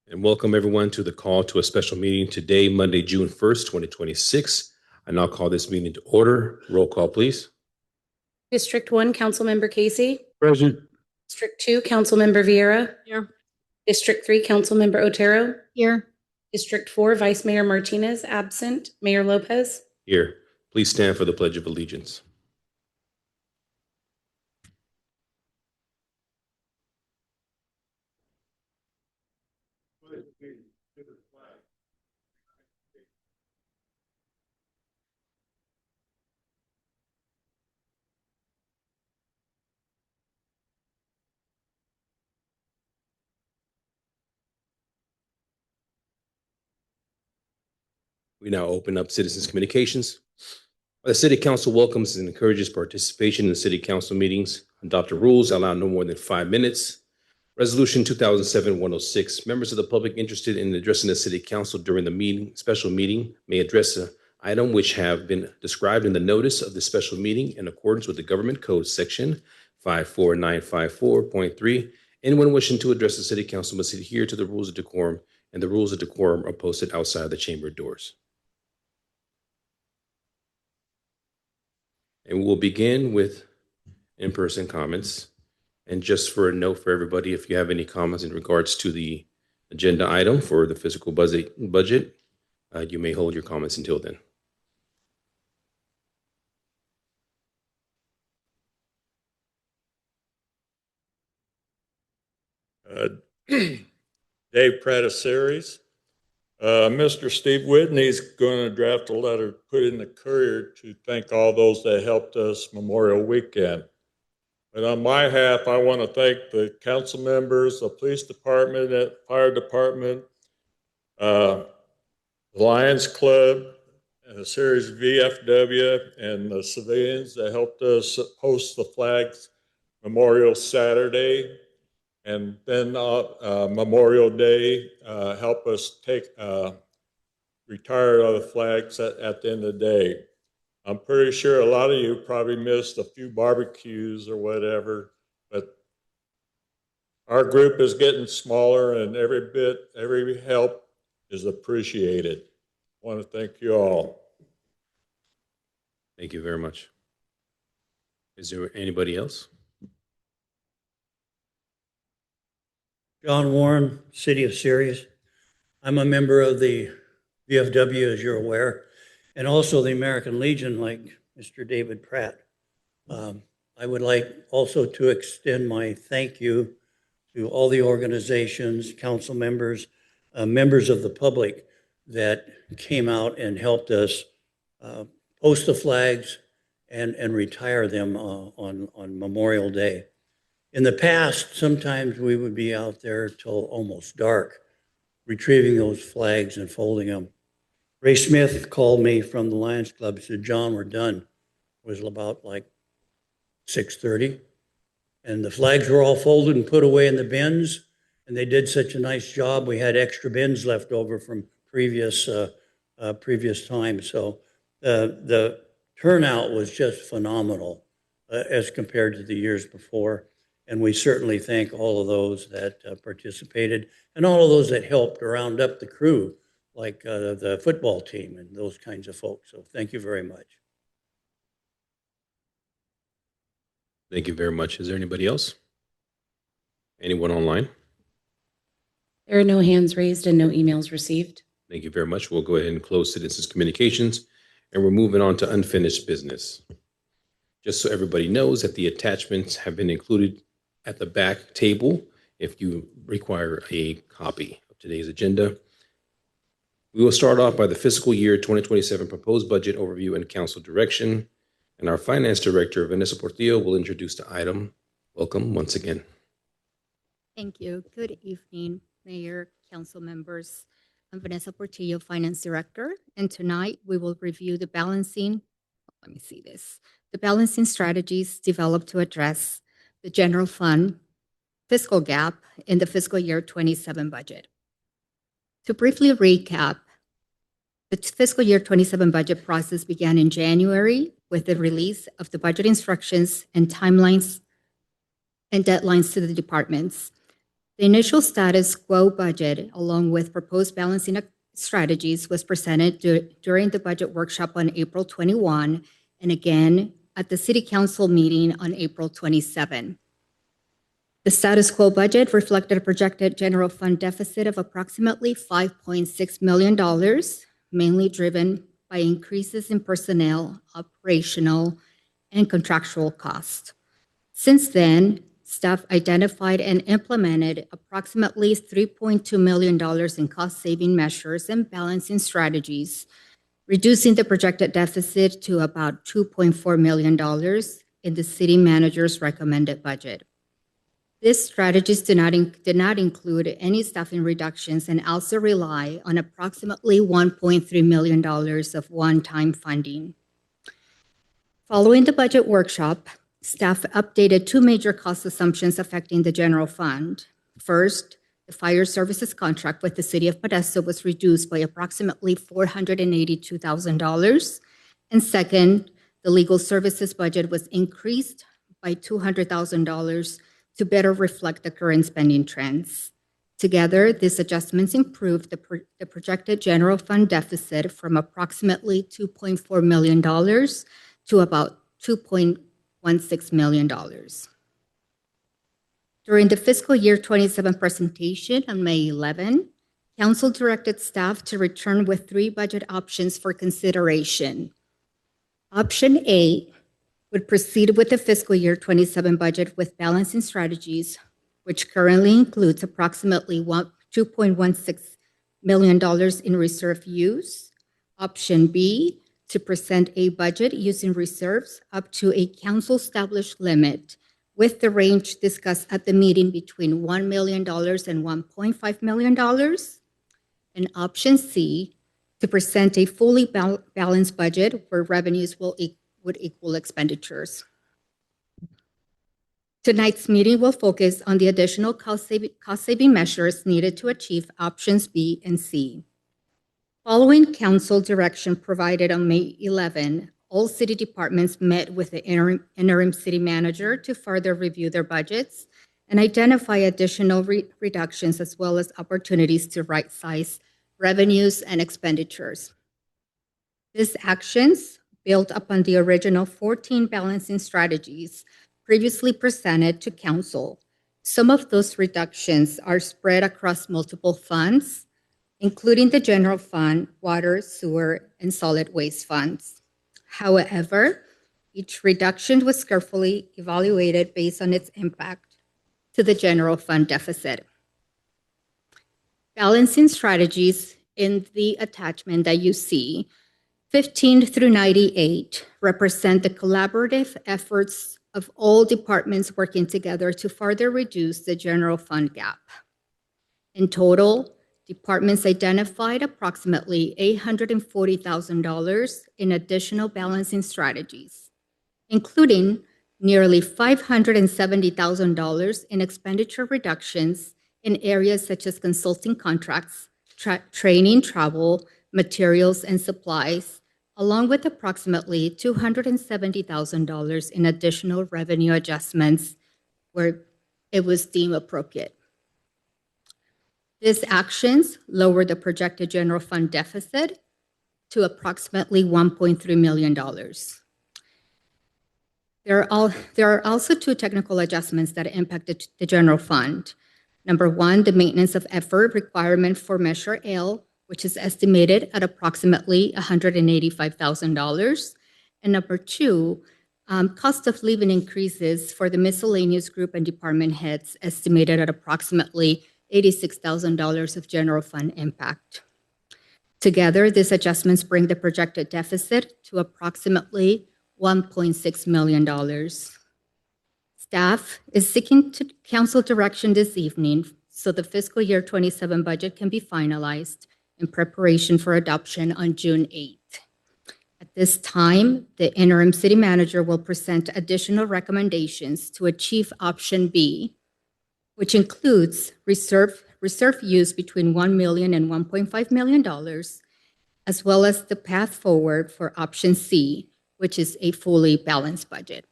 And welcome everyone to the call to a special meeting today, Monday, June 1st, 2026. I now call this meeting to order. Roll call, please. District 1, Councilmember Casey. Present. District 2, Councilmember Vieira. Here. District 3, Councilmember Otero. Here. District 4, Vice Mayor Martinez, absent. Mayor Lopez. Here. Please stand for the Pledge of Allegiance. We now open up citizens' communications. The City Council welcomes and encourages participation in city council meetings. Adopt rules allow no more than 5 minutes. Resolution 2007-106. Members of the public interested in addressing the City Council during the special meeting may address an item which have been described in the notice of the special meeting in accordance with the Government Code Section 54954.3. Anyone wishing to address the City Council must adhere to the rules of decorum, and the rules of decorum are posted outside the chamber doors. And we'll begin with in-person comments. And just for a note for everybody, if you have any comments in regards to the agenda item for the fiscal budget, you may hold your comments until then. Dave Praticeres. Mr. Steve Whitney's going to draft a letter, put in the Courier to thank all those that helped us Memorial Weekend. But on my half, I want to thank the council members, the police department, the fire department, the Lions Club, and the Series VFW, and the civilians that helped us host the flags Memorial Saturday. And then Memorial Day, help us retire all the flags at the end of the day. I'm pretty sure a lot of you probably missed a few barbecues or whatever, but our group is getting smaller and every help is appreciated. I want to thank you all. Thank you very much. Is there anybody else? John Warren, City of Sirius. I'm a member of the VFW, as you're aware, and also the American Legion, like Mr. David Pratt. I would like also to extend my thank you to all the organizations, council members, members of the public that came out and helped us post the flags and retire them on Memorial Day. In the past, sometimes we would be out there till almost dark, retrieving those flags and folding them. Ray Smith called me from the Lions Club. He said, "John, we're done." It was about like 6:30. And the flags were all folded and put away in the bins. And they did such a nice job. We had extra bins left over from previous times. So the turnout was just phenomenal as compared to the years before. And we certainly thank all of those that participated and all of those that helped round up the crew, like the football team and those kinds of folks. So thank you very much. Thank you very much. Is there anybody else? Anyone online? There are no hands raised and no emails received. Thank you very much. We'll go ahead and close citizens' communications, and we're moving on to unfinished business. Just so everybody knows that the attachments have been included at the back table if you require a copy of today's agenda. We will start off by the fiscal year 2027 proposed budget overview and council direction. And our finance director, Vanessa Portillo, will introduce the item. Welcome once again. Thank you. Good evening, Mayor, council members. I'm Vanessa Portillo, Finance Director, and tonight we will review the balancing strategies developed to address the general fund fiscal gap in the fiscal year 27 budget. To briefly recap, the fiscal year 27 budget process began in January with the release of the budget instructions and timelines and deadlines to the departments. The initial status quo budget, along with proposed balancing strategies, was presented during the budget workshop on April 21 and again at the City Council meeting on April 27. The status quo budget reflected a projected general fund deficit of approximately $5.6 million, mainly driven by increases in personnel, operational, and contractual costs. Since then, staff identified and implemented approximately $3.2 million in cost-saving measures and balancing strategies, reducing the projected deficit to about $2.4 million in the city manager's recommended budget. These strategies did not include any staffing reductions and also rely on approximately $1.3 million of one-time funding. Following the budget workshop, staff updated two major cost assumptions affecting the general fund. First, the fire services contract with the City of Modesto was reduced by approximately $482,000. And second, the legal services budget was increased by $200,000 to better reflect the current spending trends. Together, these adjustments improved the projected general fund deficit from approximately $2.4 million to about $2.16 million. During the fiscal year 27 presentation on May 11, Council directed staff to return with three budget options for consideration. Option A would proceed with the fiscal year 27 budget with balancing strategies, which currently includes approximately $2.16 million in reserve use. Option B, to present a budget using reserves up to a council-established limit, with the range discussed at the meeting between $1 million and $1.5 million. And option C, to present a fully balanced budget where revenues would equal expenditures. Tonight's meeting will focus on the additional cost-saving measures needed to achieve options B and C. Following council direction provided on May 11, all city departments met with the interim city manager to further review their budgets and identify additional reductions as well as opportunities to right-size revenues and expenditures. These actions built upon the original 14 balancing strategies previously presented to council. Some of those reductions are spread across multiple funds, including the general fund, water, sewer, and solid waste funds. However, each reduction was carefully evaluated based on its impact to the general fund deficit. Balancing strategies in the attachment that you see, 15 through 98, represent the collaborative efforts of all departments working together to further reduce the general fund gap. In total, departments identified approximately $840,000 in additional balancing strategies, including nearly $570,000 in expenditure reductions in areas such as consulting contracts, training, travel, materials, and supplies, along with approximately $270,000 in additional revenue adjustments where it was deemed appropriate. These actions lower the projected general fund deficit to approximately $1.3 million. There are also two technical adjustments that impacted the general fund. Number one, the maintenance of effort requirement for Measure L, which is estimated at approximately $185,000. And number two, cost of living increases for the miscellaneous group and department heads estimated at approximately $86,000 of general fund impact. Together, these adjustments bring the projected deficit to approximately $1.6 million. Staff is seeking council direction this evening so the fiscal year 27 budget can be finalized in preparation for adoption on June 8th. At this time, the interim city manager will present additional recommendations to achieve option B, which includes reserve use between $1 million and $1.5 million, as well as the path forward for option C, which is a fully balanced budget.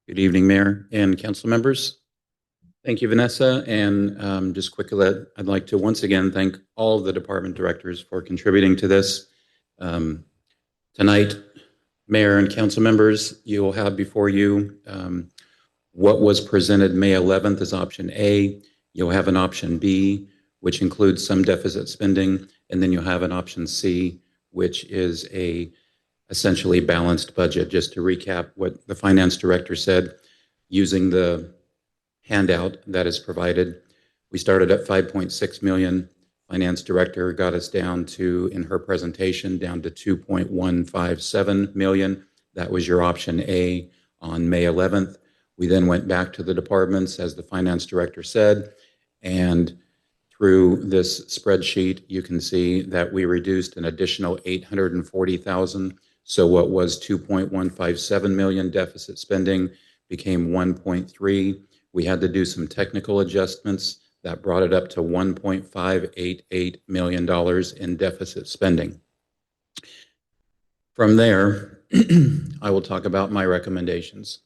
Good evening, Mayor and council members. Thank you, Vanessa. And just quickly, I'd like to once again thank all of the department directors for contributing to this. Tonight, Mayor and council members, you will have before you what was presented May 11th as option A. You'll have an option B, which includes some deficit spending, and then you'll have an option C, which is a essentially balanced budget. Just to recap what the finance director said, using the handout that is provided, we started at 5.6 million. Finance director got us down to, in her presentation, down to 2.157 million. That was your option A on May 11th. We then went back to the departments, as the finance director said, and through this spreadsheet, you can see that we reduced an additional 840,000. So what was 2.157 million deficit spending became 1.3. We had to do some technical adjustments that brought it up to $1.588 million in deficit spending. From there, I will talk about my recommendations.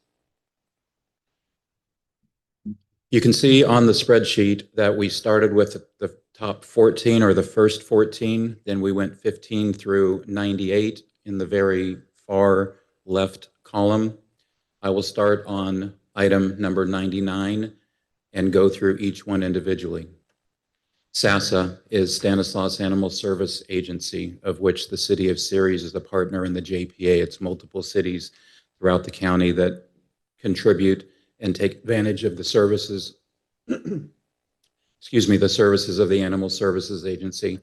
You can see on the spreadsheet that we started with the top 14, or the first 14, then we went 15 through 98 in the very far left column. I will start on item number 99 and go through each one individually. SASA is Stanislaus Animal Service Agency, of which the city of Ceres is a partner in the JPA. It's multiple cities throughout the county that contribute and take advantage of the services, excuse me, the services of the Animal Services Agency.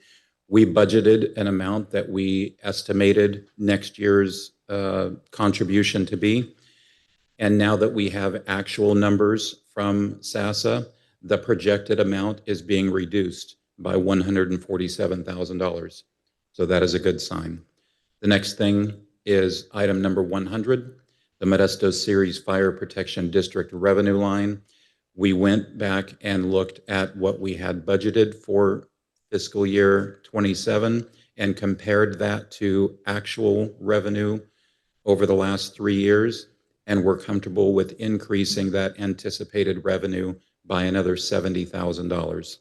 We budgeted an amount that we estimated next year's contribution to be. And now that we have actual numbers from SASA, the projected amount is being reduced by $147,000. So that is a good sign. The next thing is item number 100, the Modesto Ceres Fire Protection District revenue line. We went back and looked at what we had budgeted for fiscal year 27 and compared that to actual revenue over the last 3 years. And we're comfortable with increasing that anticipated revenue by another $70,000.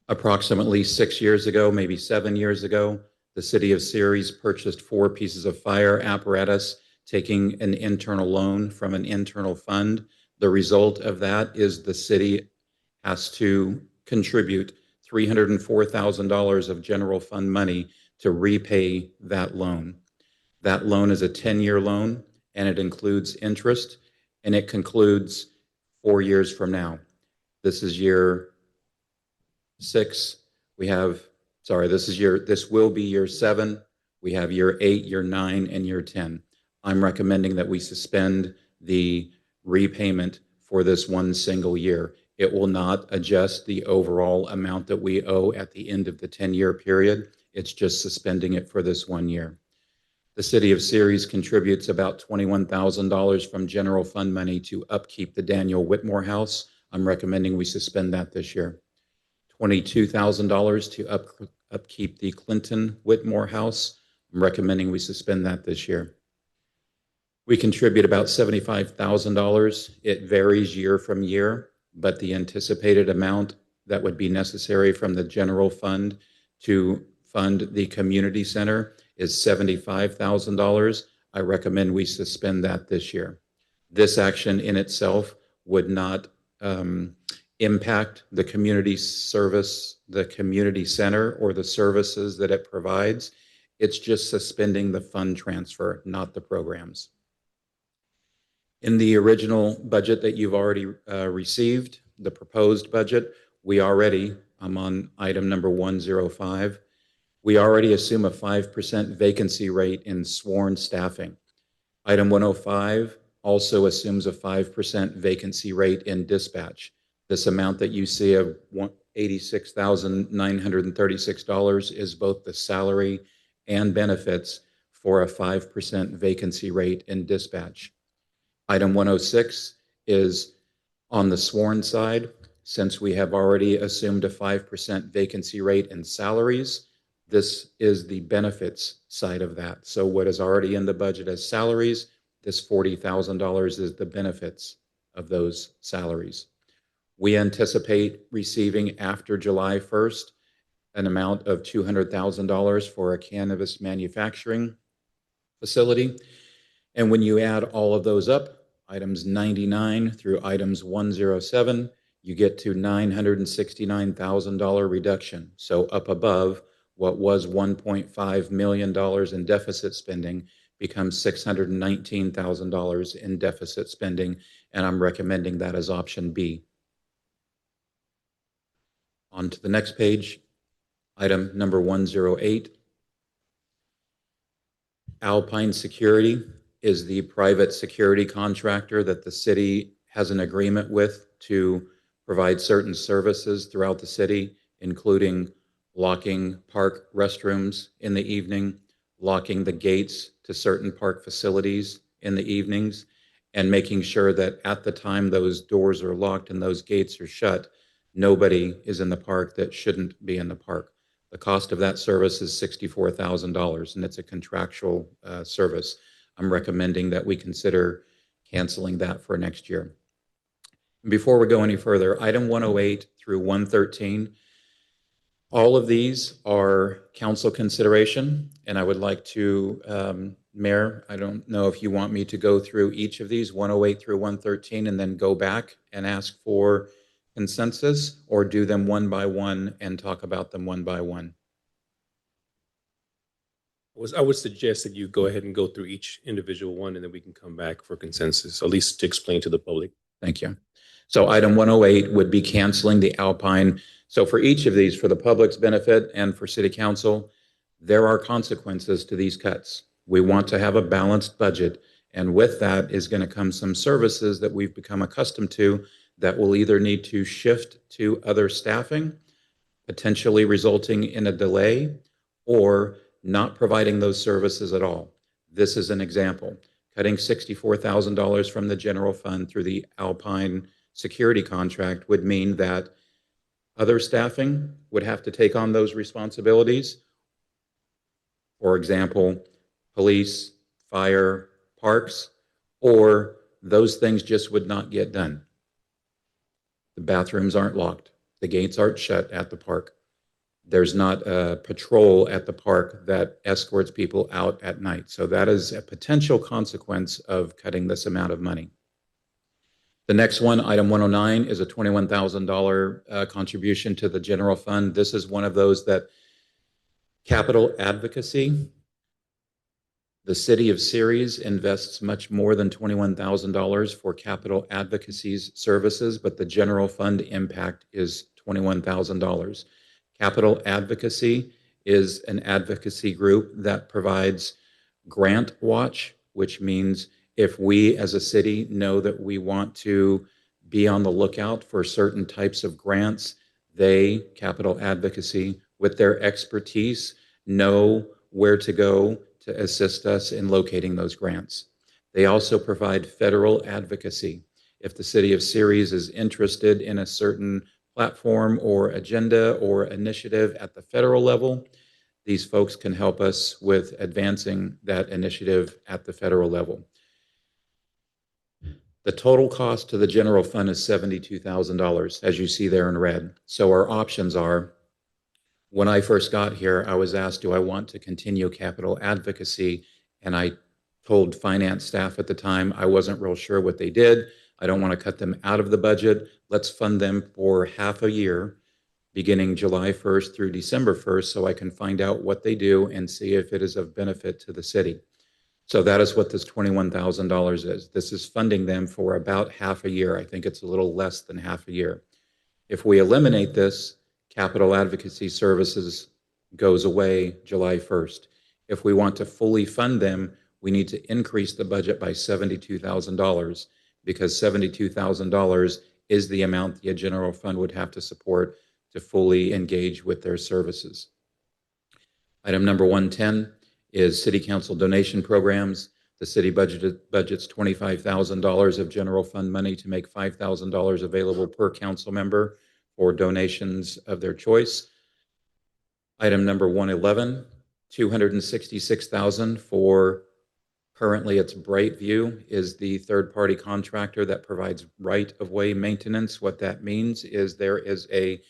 Approximately 6 years ago, maybe 7 years ago, the city of Ceres purchased 4 pieces of fire apparatus, taking an internal loan from an internal fund. The result of that is the city has to contribute $304,000 of general fund money to repay that loan. That loan is a 10-year loan, and it includes interest, and it concludes 4 years from now. This is year 6. This will be year 7. We have year 8, year 9, and year 10. I'm recommending that we suspend the repayment for this one single year. It will not adjust the overall amount that we owe at the end of the 10-year period. It's just suspending it for this 1 year. The city of Ceres contributes about $21,000 from general fund money to upkeep the Daniel Whitmore House. I'm recommending we suspend that this year. $22,000 to upkeep the Clinton Whitmore House. I'm recommending we suspend that this year. We contribute about $75,000. It varies year from year, but the anticipated amount that would be necessary from the general fund to fund the community center is $75,000. I recommend we suspend that this year. This action in itself would not impact the community service, the community center, or the services that it provides. It's just suspending the fund transfer, not the programs. In the original budget that you've already received, the proposed budget, I'm on item number 105. We already assume a 5% vacancy rate in sworn staffing. Item 105 also assumes a 5% vacancy rate in dispatch. This amount that you see of $86,936 is both the salary and benefits for a 5% vacancy rate in dispatch. Item 106 is on the sworn side. Since we have already assumed a 5% vacancy rate in salaries, this is the benefits side of that. So what is already in the budget as salaries, This $40,000 is the benefits of those salaries. We anticipate receiving after July 1st an amount of $200,000 for a cannabis manufacturing facility. And when you add all of those up, items 99 through items 107, you get to $969,000 reduction. So up above what was $1.5 million in deficit spending becomes $619,000 in deficit spending, and I'm recommending that as option B. On to the next page, item number 108. Alpine Security is the private security contractor that the city has an agreement with to provide certain services throughout the city, including locking park restrooms in the evening, locking the gates to certain park facilities in the evenings, and making sure that at the time those doors are locked and those gates are shut, nobody is in the park that shouldn't be in the park. The cost of that service is $64,000, and it's a contractual service. I'm recommending that we consider canceling that for next year. Before we go any further, item 108 through 113, all of these are council consideration, and I would like to, Mayor, I don't know if you want me to go through each of these, 108 through 113, and then go back and ask for consensus, or do them one by one and talk about them one by one. I would suggest that you go ahead and go through each individual one, and then we can come back for consensus, at least to explain to the public. Thank you. So item 108 would be canceling the Alpine. So for each of these, for the public's benefit and for City Council, there are consequences to these cuts. We want to have a balanced budget, and with that is going to come some services that we've become accustomed to that will either need to shift to other staffing, potentially resulting in a delay, or not providing those services at all. This is an example. Cutting $64,000 from the general fund through the Alpine security contract would mean that other staffing would have to take on those responsibilities. For example, police, fire, parks, or those things just would not get done. The bathrooms aren't locked. The gates aren't shut at the park. There's not a patrol at the park that escorts people out at night. So that is a potential consequence of cutting this amount of money. The next one, item 109, is a $21,000 contribution to the general fund. This is one of those that capital advocacy. The city of Ceres invests much more than $21,000 for capital advocacy's services, but the general fund impact is $21,000. Capital advocacy is an advocacy group that provides grant watch, which means if we as a city know that we want to be on the lookout for certain types of grants, they, capital advocacy, with their expertise, know where to go to assist us in locating those grants. They also provide federal advocacy. If the city of Ceres is interested in a certain platform or agenda or initiative at the federal level, these folks can help us with advancing that initiative at the federal level. The total cost to the general fund is $72,000, as you see there in red. So our options are, when I first got here, I was asked, do I want to continue capital advocacy? And I told finance staff at the time, I wasn't real sure what they did. I don't want to cut them out of the budget. Let's fund them for half a year, beginning July 1st through December 1st, so I can find out what they do and see if it is of benefit to the city. So that is what this $21,000 is. This is funding them for about half a year. I think it's a little less than half a year. If we eliminate this, capital advocacy services goes away July 1st. If we want to fully fund them, we need to increase the budget by $72,000, because $72,000 is the amount the general fund would have to support to fully engage with their services. Item number 110 is City Council donation programs. The city budgets $25,000 of general fund money to make $5,000 available per council member for donations of their choice. Item number 111, $266,000 for Currently, it's Brightview is the third-party contractor that provides right-of-way maintenance. What that means is there is a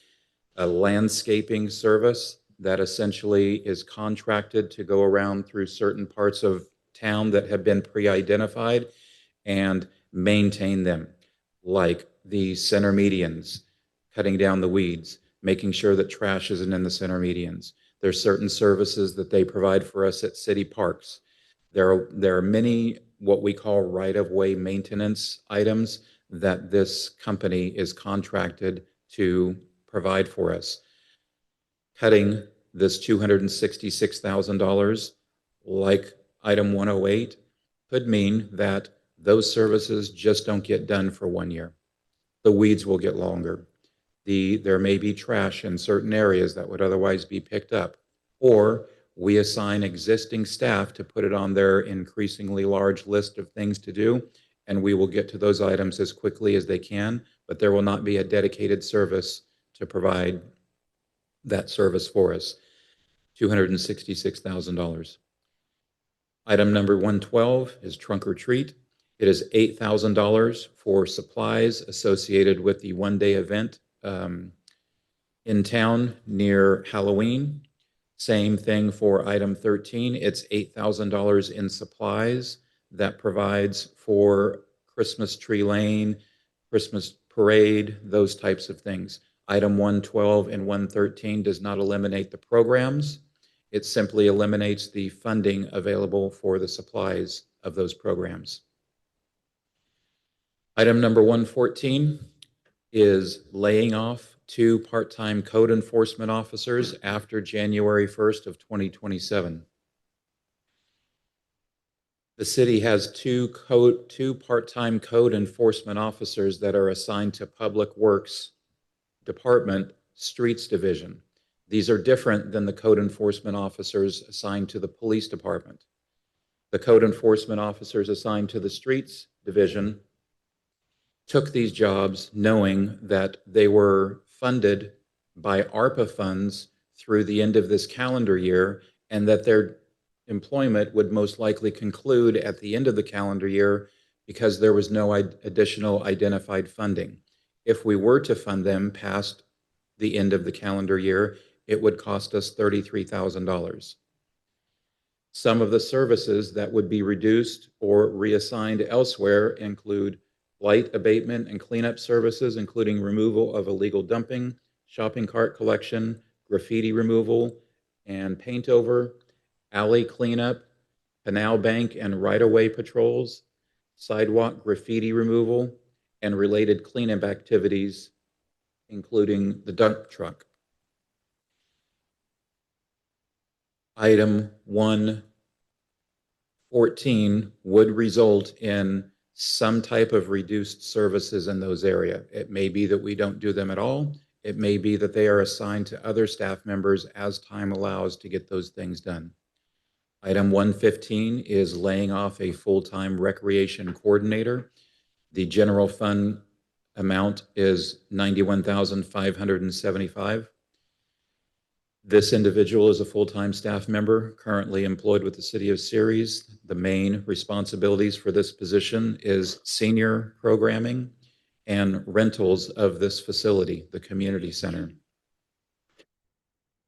landscaping service that essentially is contracted to go around through certain parts of town that have been pre-identified and maintain them, like the center medians, cutting down the weeds, making sure that trash isn't in the center medians. There's certain services that they provide for us at city parks. There are many what we call right-of-way maintenance items that this company is contracted to provide for us. Cutting this $266,000, like item 108, could mean that those services just don't get done for 1 year. The weeds will get longer. There may be trash in certain areas that would otherwise be picked up, or we assign existing staff to put it on their increasingly large list of things to do, and we will get to those items as quickly as they can, but there will not be a dedicated service to provide that service for us. $266,000. Item number 112 is trunk or treat. It is $8,000 for supplies associated with the one-day event in town near Halloween. Same thing for item 13. It's $8,000 in supplies that provides for Christmas tree lane, Christmas parade, those types of things. Item 112 and 113 does not eliminate the programs. It simply eliminates the funding available for the supplies of those programs. Item number 114 is laying off 2 part-time code enforcement officers after January 1st of 2027. The city has two part-time code enforcement officers that are assigned to Public Works Department, Streets Division. These are different than the code enforcement officers assigned to the Police Department. The code enforcement officers assigned to the Streets Division took these jobs knowing that they were funded by ARPA funds through the end of this calendar year, and that their employment would most likely conclude at the end of the calendar year because there was no additional identified funding. If we were to fund them past the end of the calendar year, it would cost us $33,000. Some of the services that would be reduced or reassigned elsewhere include blight abatement and cleanup services, including removal of illegal dumping, shopping cart collection, graffiti removal and paint over, alley cleanup, canal bank and right-of-way patrols, sidewalk graffiti removal, and related cleanup activities, including the dump truck. Item 114 would result in some type of reduced services in those areas. It may be that we don't do them at all. It may be that they are assigned to other staff members as time allows to get those things done. Item 115 is laying off a full-time recreation coordinator. The general fund amount is $91,575. This individual is a full-time staff member currently employed with the City of Ceres. The main responsibilities for this position is senior programming and rentals of this facility, the community center.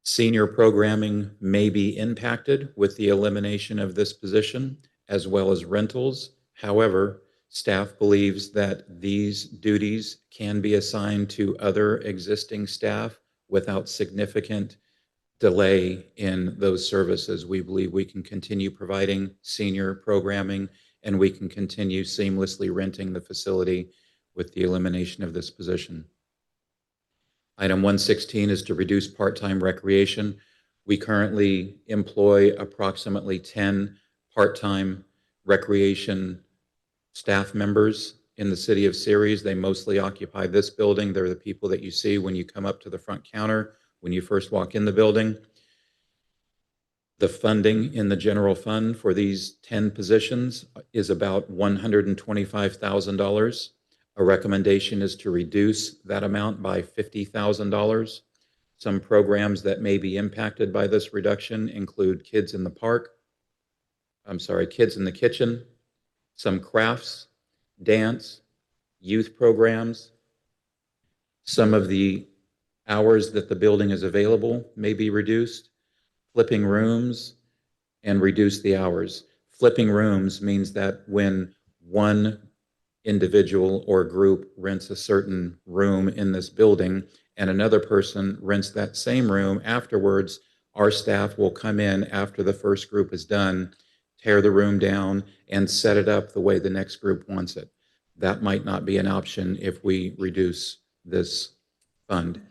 Senior programming may be impacted with the elimination of this position, as well as rentals. However, staff believes that these duties can be assigned to other existing staff without significant delay in those services. We believe we can continue providing senior programming, and we can continue seamlessly renting the facility with the elimination of this position. Item 116 is to reduce part-time recreation. We currently employ approximately 10 part-time recreation staff members in the City of Ceres. They mostly occupy this building. They're the people that you see when you come up to the front counter, when you first walk in the building. The funding in the general fund for these 10 positions is about $125,000. A recommendation is to reduce that amount by $50,000. Some programs that may be impacted by this reduction include Kids in the Park, Kids in the Kitchen, some crafts, dance, youth programs. Some of the hours that the building is available may be reduced, flipping rooms, and reduce the hours. Flipping rooms means that when one individual or group rents a certain room in this building and another person rents that same room afterwards, our staff will come in after the first group is done, tear the room down, and set it up the way the next group wants it. That might not be an option if we reduce this fund.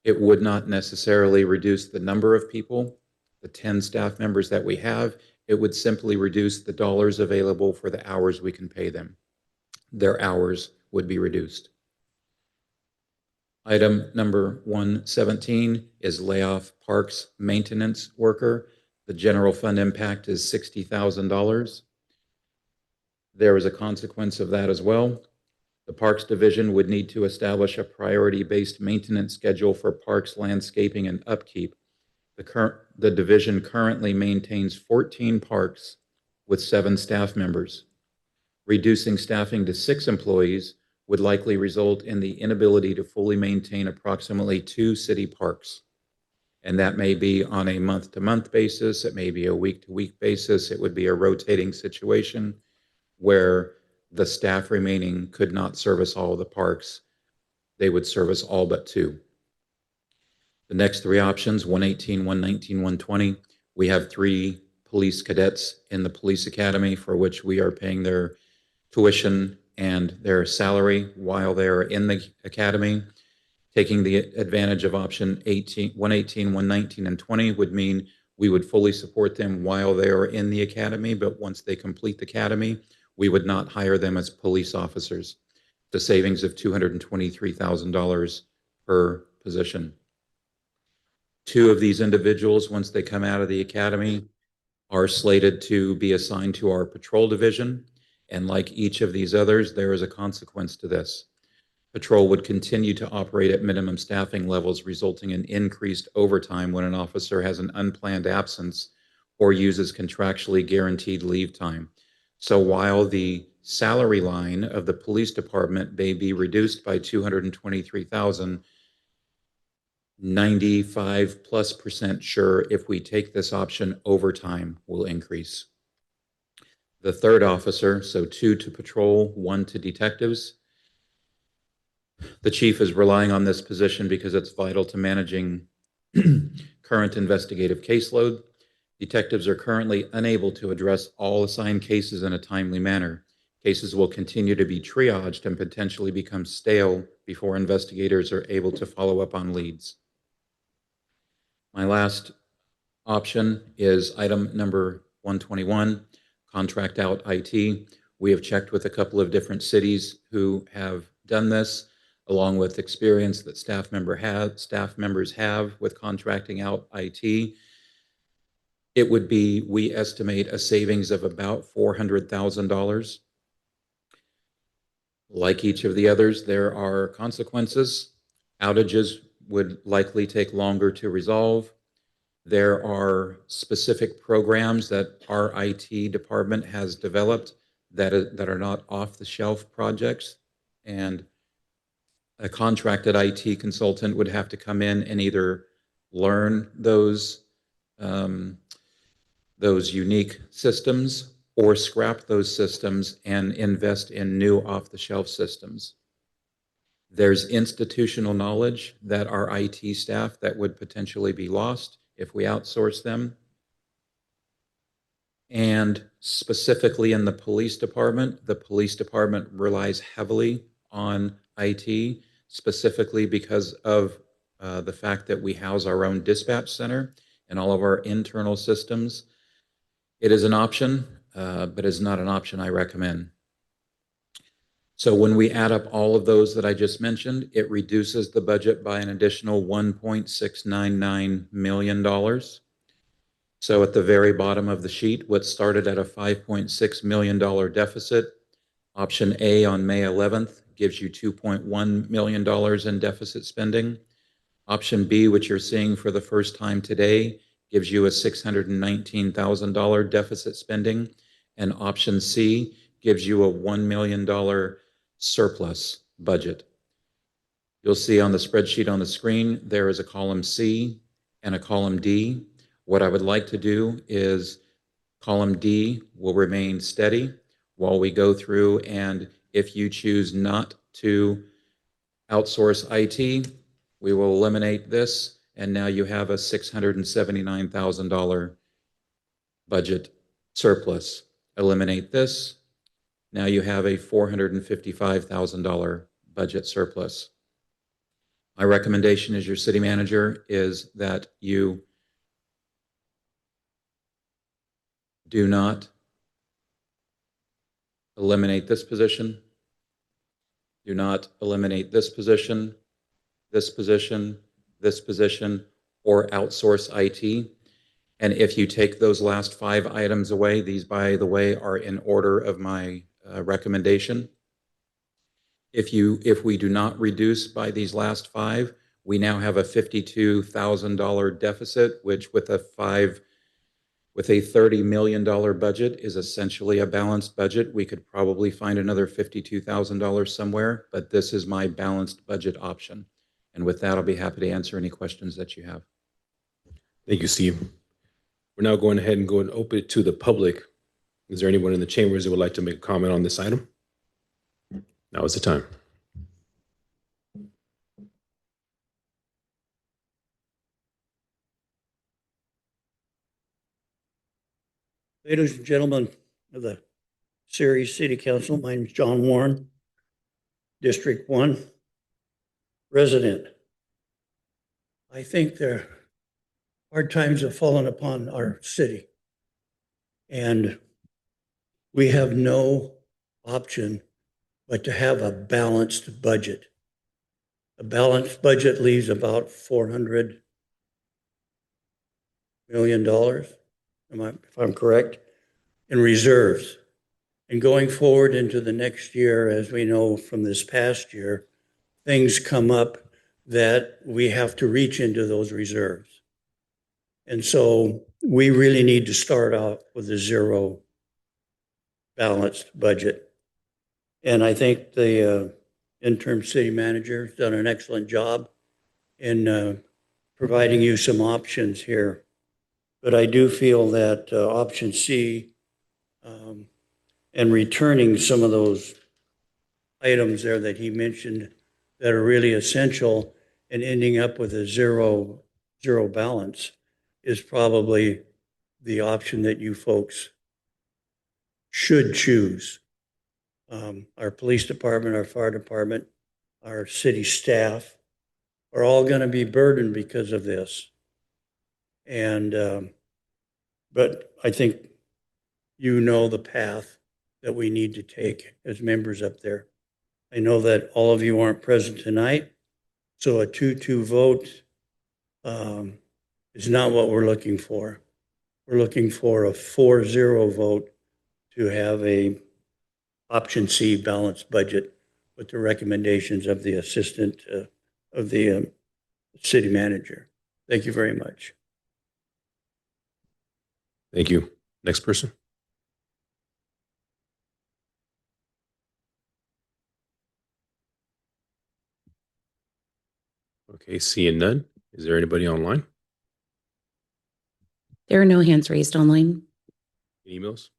It would not necessarily reduce the number of people, the 10 staff members that we have. It would simply reduce the dollars available for the hours we can pay them. Their hours would be reduced. Item number 117 is layoff parks maintenance worker. The general fund impact is $60,000. There is a consequence of that as well. The Parks Division would need to establish a priority-based maintenance schedule for parks landscaping and upkeep. The division currently maintains 14 parks with 7 staff members. Reducing staffing to 6 employees would likely result in the inability to fully maintain approximately 2 city parks. And that may be on a month-to-month basis, it may be a week-to-week basis, it would be a rotating situation where the staff remaining could not service all of the parks. They would service all but 2. The next 3 options, 118, 119, 120, we have 3 police cadets in the police academy for which we are paying their tuition and their salary while they're in the academy. Taking the advantage of option 118, 119, and 20 would mean we would fully support them while they are in the academy, but once they complete the academy, we would not hire them as police officers. The savings of $223,000 per position. 2 of these individuals, once they come out of the academy, are slated to be assigned to our patrol division. And like each of these others, there is a consequence to this. Patrol would continue to operate at minimum staffing levels, resulting in increased overtime when an officer has an unplanned absence or uses contractually guaranteed leave time. So while the salary line of the police department may be reduced by $223,000, 95+% sure if we take this option, overtime will increase. The third officer, so 2 to patrol, 1 to detectives. The chief is relying on this position because it's vital to managing current investigative caseload. Detectives are currently unable to address all assigned cases in a timely manner. Cases will continue to be triaged and potentially become stale before investigators are able to follow up on leads. My last option is item number 121, contract out IT. We have checked with a couple of different cities who have done this, along with experience that staff members have with contracting out IT. It would be, we estimate, a savings of about $400,000. Like each of the others, there are consequences. Outages would likely take longer to resolve. There are specific programs that our IT department has developed that are not off-the-shelf projects, and a contracted IT consultant would have to come in and either learn those unique systems or scrap those systems and invest in new off-the-shelf systems. There's institutional knowledge that our IT staff that would potentially be lost if we outsource them. And specifically in the police department relies heavily on IT, specifically because of the fact that we house our own dispatch center and all of our internal systems. It is an option, but is not an option I recommend. So when we add up all of those that I just mentioned, it reduces the budget by an additional $1.699 million. So at the very bottom of the sheet, what started at a $5.6 million deficit, option A on May 11th gives you $2.1 million in deficit spending. Option B, which you're seeing for the first time today, gives you a $619,000 deficit spending, and option C gives you a $1 million surplus budget. You'll see on the spreadsheet on the screen, there is a column C and a column D. What I would like to do is column D will remain steady while we go through, and if you choose not to outsource IT, we will eliminate this, and now you have a $679,000 budget surplus. Eliminate this, now you have a $455,000 budget surplus. My recommendation as your city manager is that you do not eliminate this position, do not eliminate this position, this position, this position, or outsource IT. And if you take those last 5 items away, these, by the way, are in order of my recommendation. If we do not reduce by these last 5, we now have a $52,000 deficit, which with a $30 million budget is essentially a balanced budget. We could probably find another $52,000 somewhere, but this is my balanced budget option. And with that, I'll be happy to answer any questions that you have. Thank you, Steve. We're now going ahead and go and open it to the public. Is there anyone in the chambers that would like to make a comment on this item? Now is the time. Ladies and gentlemen of the Ceres City Council, my name is John Warren, District 1 resident. I think there hard times have fallen upon our city, and we have no option but to have a balanced budget. A balanced budget leaves about $400 million, if I'm correct, in reserves. And going forward into the next year, as we know from this past year, things come up that we have to reach into those reserves. And so we really need to start out with a zero balanced budget. And I think the interim city manager has done an excellent job in providing you some options here. But I do feel that option C and returning some of those items there that he mentioned that are really essential and ending up with a zero balance is probably the option that you folks should choose. Our police department, our fire department, our city staff are all going to be burdened because of this. And, but I think you know the path that we need to take as members up there. I know that all of you aren't present tonight, so a 2-2 vote is not what we're looking for. We're looking for a 4-0 vote to have a option C balanced budget with the recommendations of the assistant of the city manager. Thank you very much. Thank you. Next person. Okay, seeing none. Is there anybody online? There are no hands raised online. Emails?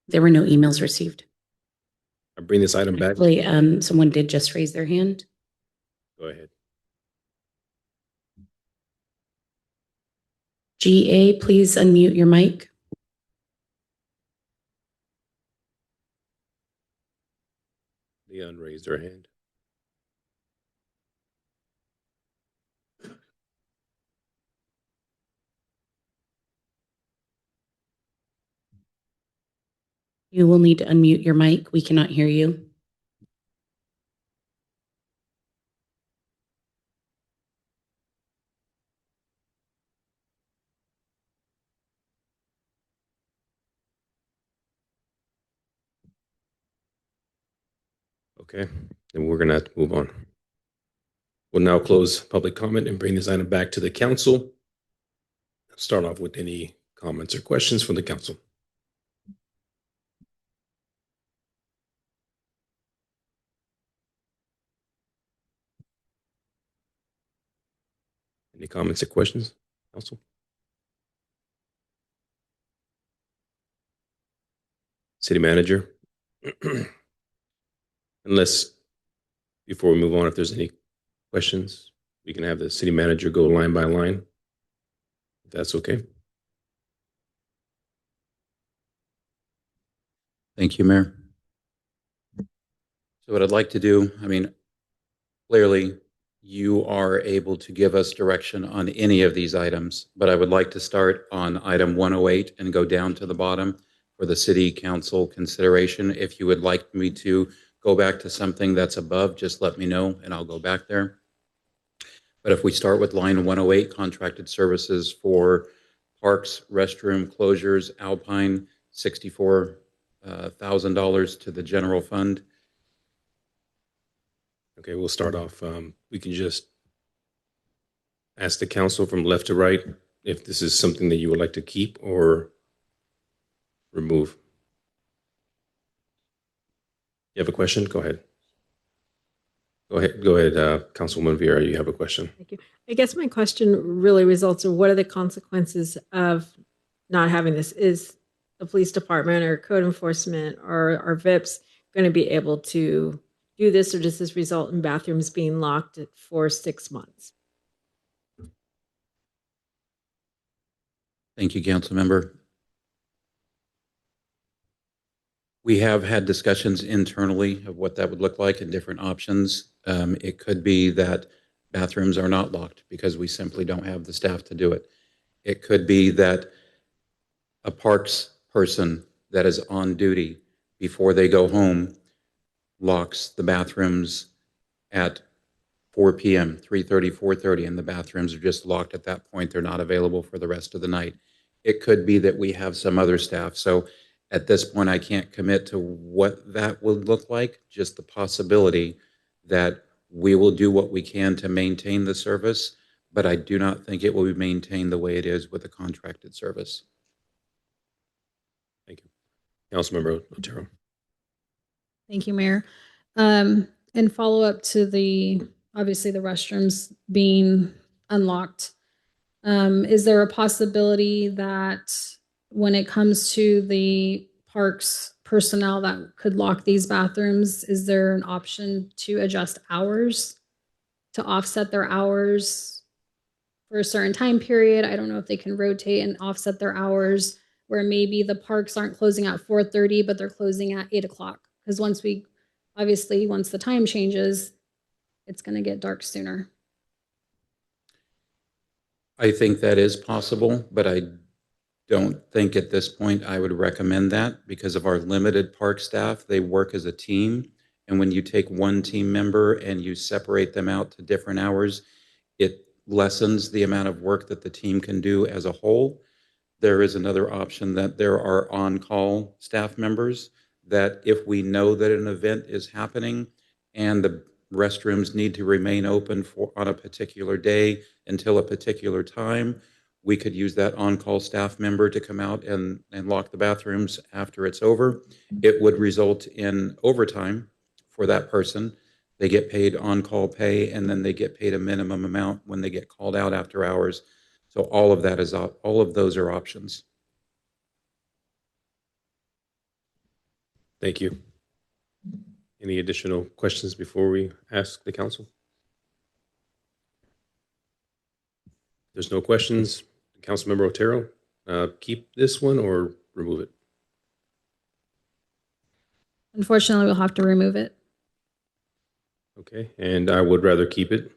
There were no emails received. I bring this item back. Actually, someone did just raise their hand. Go ahead. GA, please unmute your mic. Leon raised her hand. You will need to unmute your mic. We cannot hear you. Okay, then we're gonna have to move on. We'll now close public comment and bring this item back to the council. Start off with any comments or questions from the council. Any comments or questions, council? City manager? Unless, before we move on, if there's any questions, we can have the city manager go line by line. If that's okay. Thank you, Mayor. So what I'd like to do, clearly you are able to give us direction on any of these items, but I would like to start on item 108 and go down to the bottom for the city council consideration. If you would like me to go back to something that's above, just let me know and I'll go back there. But if we start with line 108, contracted services for parks, restroom closures, Alpine, $64,000 to the general fund. Okay, we'll start off. We can just ask the council from left to right if this is something that you would like to keep or remove. You have a question? Go ahead. Go ahead, Councilwoman Vieira, you have a question. Thank you. I guess my question really results in what are the consequences of not having this? Is the police department or code enforcement or our VIPs going to be able to do this, or does this result in bathrooms being locked for 6 months? Thank you, council member. We have had discussions internally of what that would look like and different options. It could be that bathrooms are not locked because we simply don't have the staff to do it. It could be that a parks person that is on duty before they go home locks the bathrooms at 4 p.m., 3:30, 4:30, and the bathrooms are just locked at that point. They're not available for the rest of the night. It could be that we have some other staff. So at this point, I can't commit to what that would look like, just the possibility that we will do what we can to maintain the service, but I do not think it will be maintained the way it is with a contracted service. Thank you. Councilmember Otero. Thank you, Mayor. In follow up to obviously the restrooms being unlocked, is there a possibility that when it comes to the parks personnel that could lock these bathrooms, is there an option to adjust hours to offset their hours for a certain time period? I don't know if they can rotate and offset their hours where maybe the parks aren't closing at 4:30, but they're closing at 8 o'clock. Because once the time changes, it's going to get dark sooner. I think that is possible, but I don't think at this point I would recommend that because of our limited park staff. They work as a team. And when you take one team member and you separate them out to different hours, it lessens the amount of work that the team can do as a whole. There is another option that there are on-call staff members that if we know that an event is happening and the restrooms need to remain open on a particular day until a particular time, we could use that on-call staff member to come out and lock the bathrooms after it's over. It would result in overtime for that person. They get paid on-call pay, and then they get paid a minimum amount when they get called out after hours. So all of those are options. Thank you. Any additional questions before we ask the council? There's no questions. Councilmember Otero, keep this one or remove it? Unfortunately, we'll have to remove it. Okay, and I would rather keep it.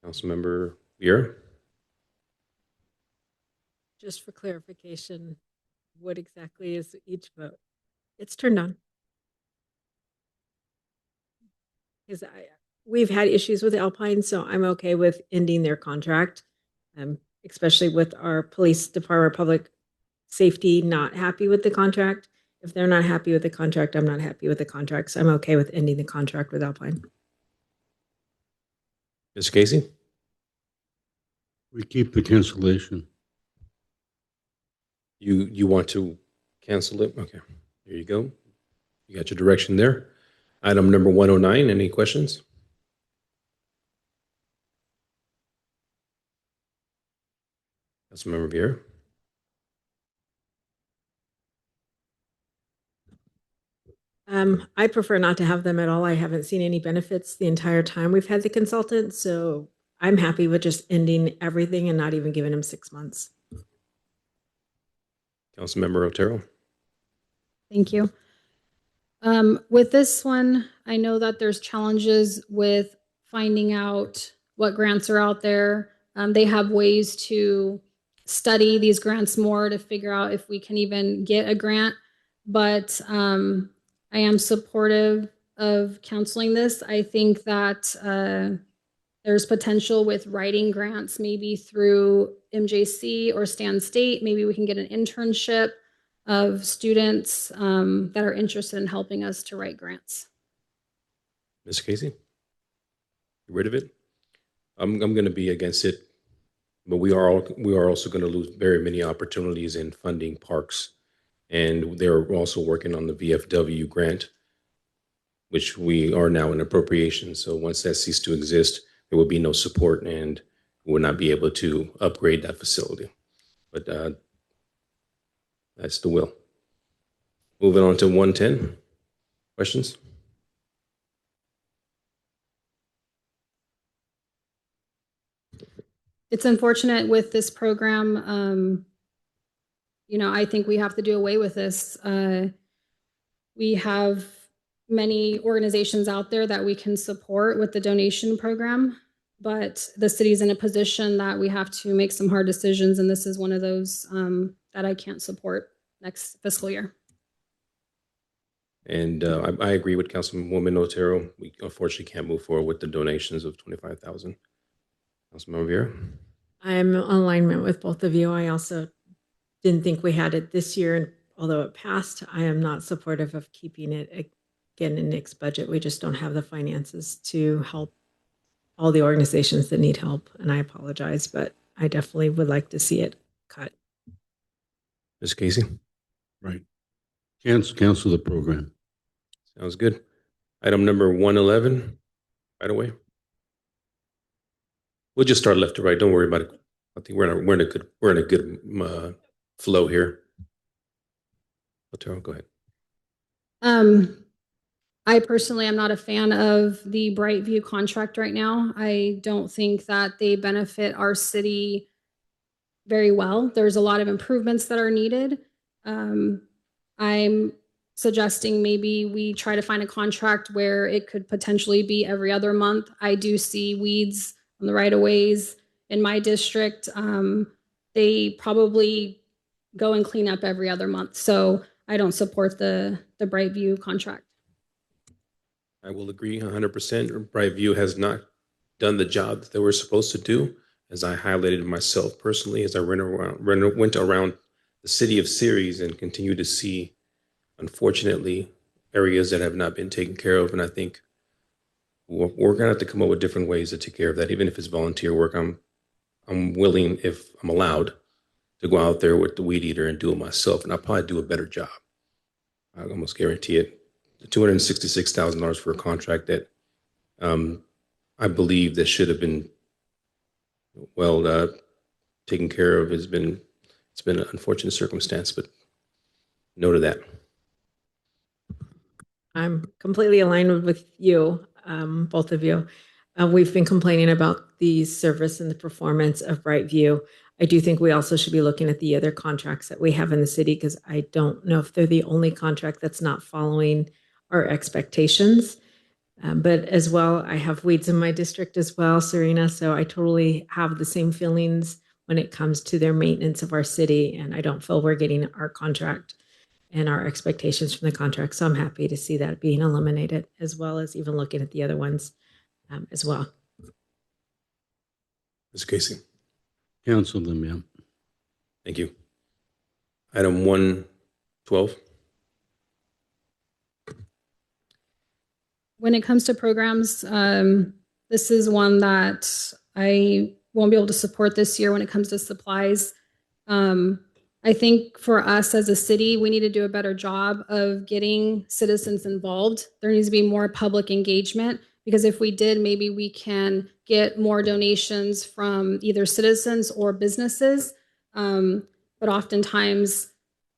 Councilmember Vieira? Just for clarification, what exactly is each vote? It's turned on. Because we've had issues with Alpine, so I'm okay with ending their contract, especially with our police department, public safety not happy with the contract. If they're not happy with the contract, I'm not happy with the contract. So I'm okay with ending the contract with Alpine. Mr. Casey? We keep the cancellation. You want to cancel it? Okay, there you go. You got your direction there. Item number 109, any questions? Councilmember Vieira. I prefer not to have them at all. I haven't seen any benefits the entire time we've had the consultant, so I'm happy with just ending everything and not even giving them 6 months. Councilmember Otero. Thank you. With this one, I know that there's challenges with finding out what grants are out there. They have ways to study these grants more to figure out if we can even get a grant. But I am supportive of counseling this. I think that there's potential with writing grants, maybe through MJC or Stan State. Maybe we can get an internship of students that are interested in helping us to write grants. Mr. Casey, you rid of it? I'm going to be against it, but we are also going to lose very many opportunities in funding parks, and they're also working on the VFW grant, which we are now in appropriation. So once that ceases to exist, there will be no support, and we will not be able to upgrade that facility. But that's the will. Moving on to 110. Questions? It's unfortunate with this program. I think we have to do away with this. We have many organizations out there that we can support with the donation program, but the city's in a position that we have to make some hard decisions, and this is one of those that I can't support next fiscal year. And I agree with Councilwoman Otero. We unfortunately can't move forward with the donations of $25,000. Councilmember Vieira. I'm in alignment with both of you. I also didn't think we had it this year, and although it passed, I am not supportive of keeping it again in next budget. We just don't have the finances to help all the organizations that need help, and I apologize, but I definitely would like to see it cut. Ms. Casey. Right. Cancel the program. Sounds good. Item number 111, right away. We'll just start left to right. Don't worry about it. I think we're in a good flow here. Otero, go ahead. I personally am not a fan of the Brightview contract right now. I don't think that they benefit our city very well. There's a lot of improvements that are needed. I'm suggesting maybe we try to find a contract where it could potentially be every other month. I do see weeds on the right-of-ways in my district. They probably go and clean up every other month. So I don't support the Brightview contract. I will agree 100%. Brightview has not done the job that they were supposed to do. As I highlighted myself personally, as I went around the city of Ceres and continue to see, unfortunately, areas that have not been taken care of. And I think we're going to have to come up with different ways to take care of that. Even if it's volunteer work, I'm willing, if I'm allowed, to go out there with the weed eater and do it myself. And I'll probably do a better job. I almost guarantee it. $266,000 for a contract that I believe that should have been well taken care of. It's been an unfortunate circumstance, but no to that. I'm completely aligned with you, both of you. We've been complaining about the service and the performance of Brightview. I do think we also should be looking at the other contracts that we have in the city, because I don't know if they're the only contract that's not following our expectations. But as well, I have weeds in my district as well, Serena, so I totally have the same feelings when it comes to their maintenance of our city, and I don't feel we're getting our contract and our expectations from the contract. So I'm happy to see that being eliminated, as well as even looking at the other ones as well. Mr. Casey. Cancel them, yeah. Thank you. Item 112. When it comes to programs, this is one that I won't be able to support this year when it comes to supplies. I think for us as a city, we need to do a better job of getting citizens involved. There needs to be more public engagement, because if we did, maybe we can get more donations from either citizens or businesses. But oftentimes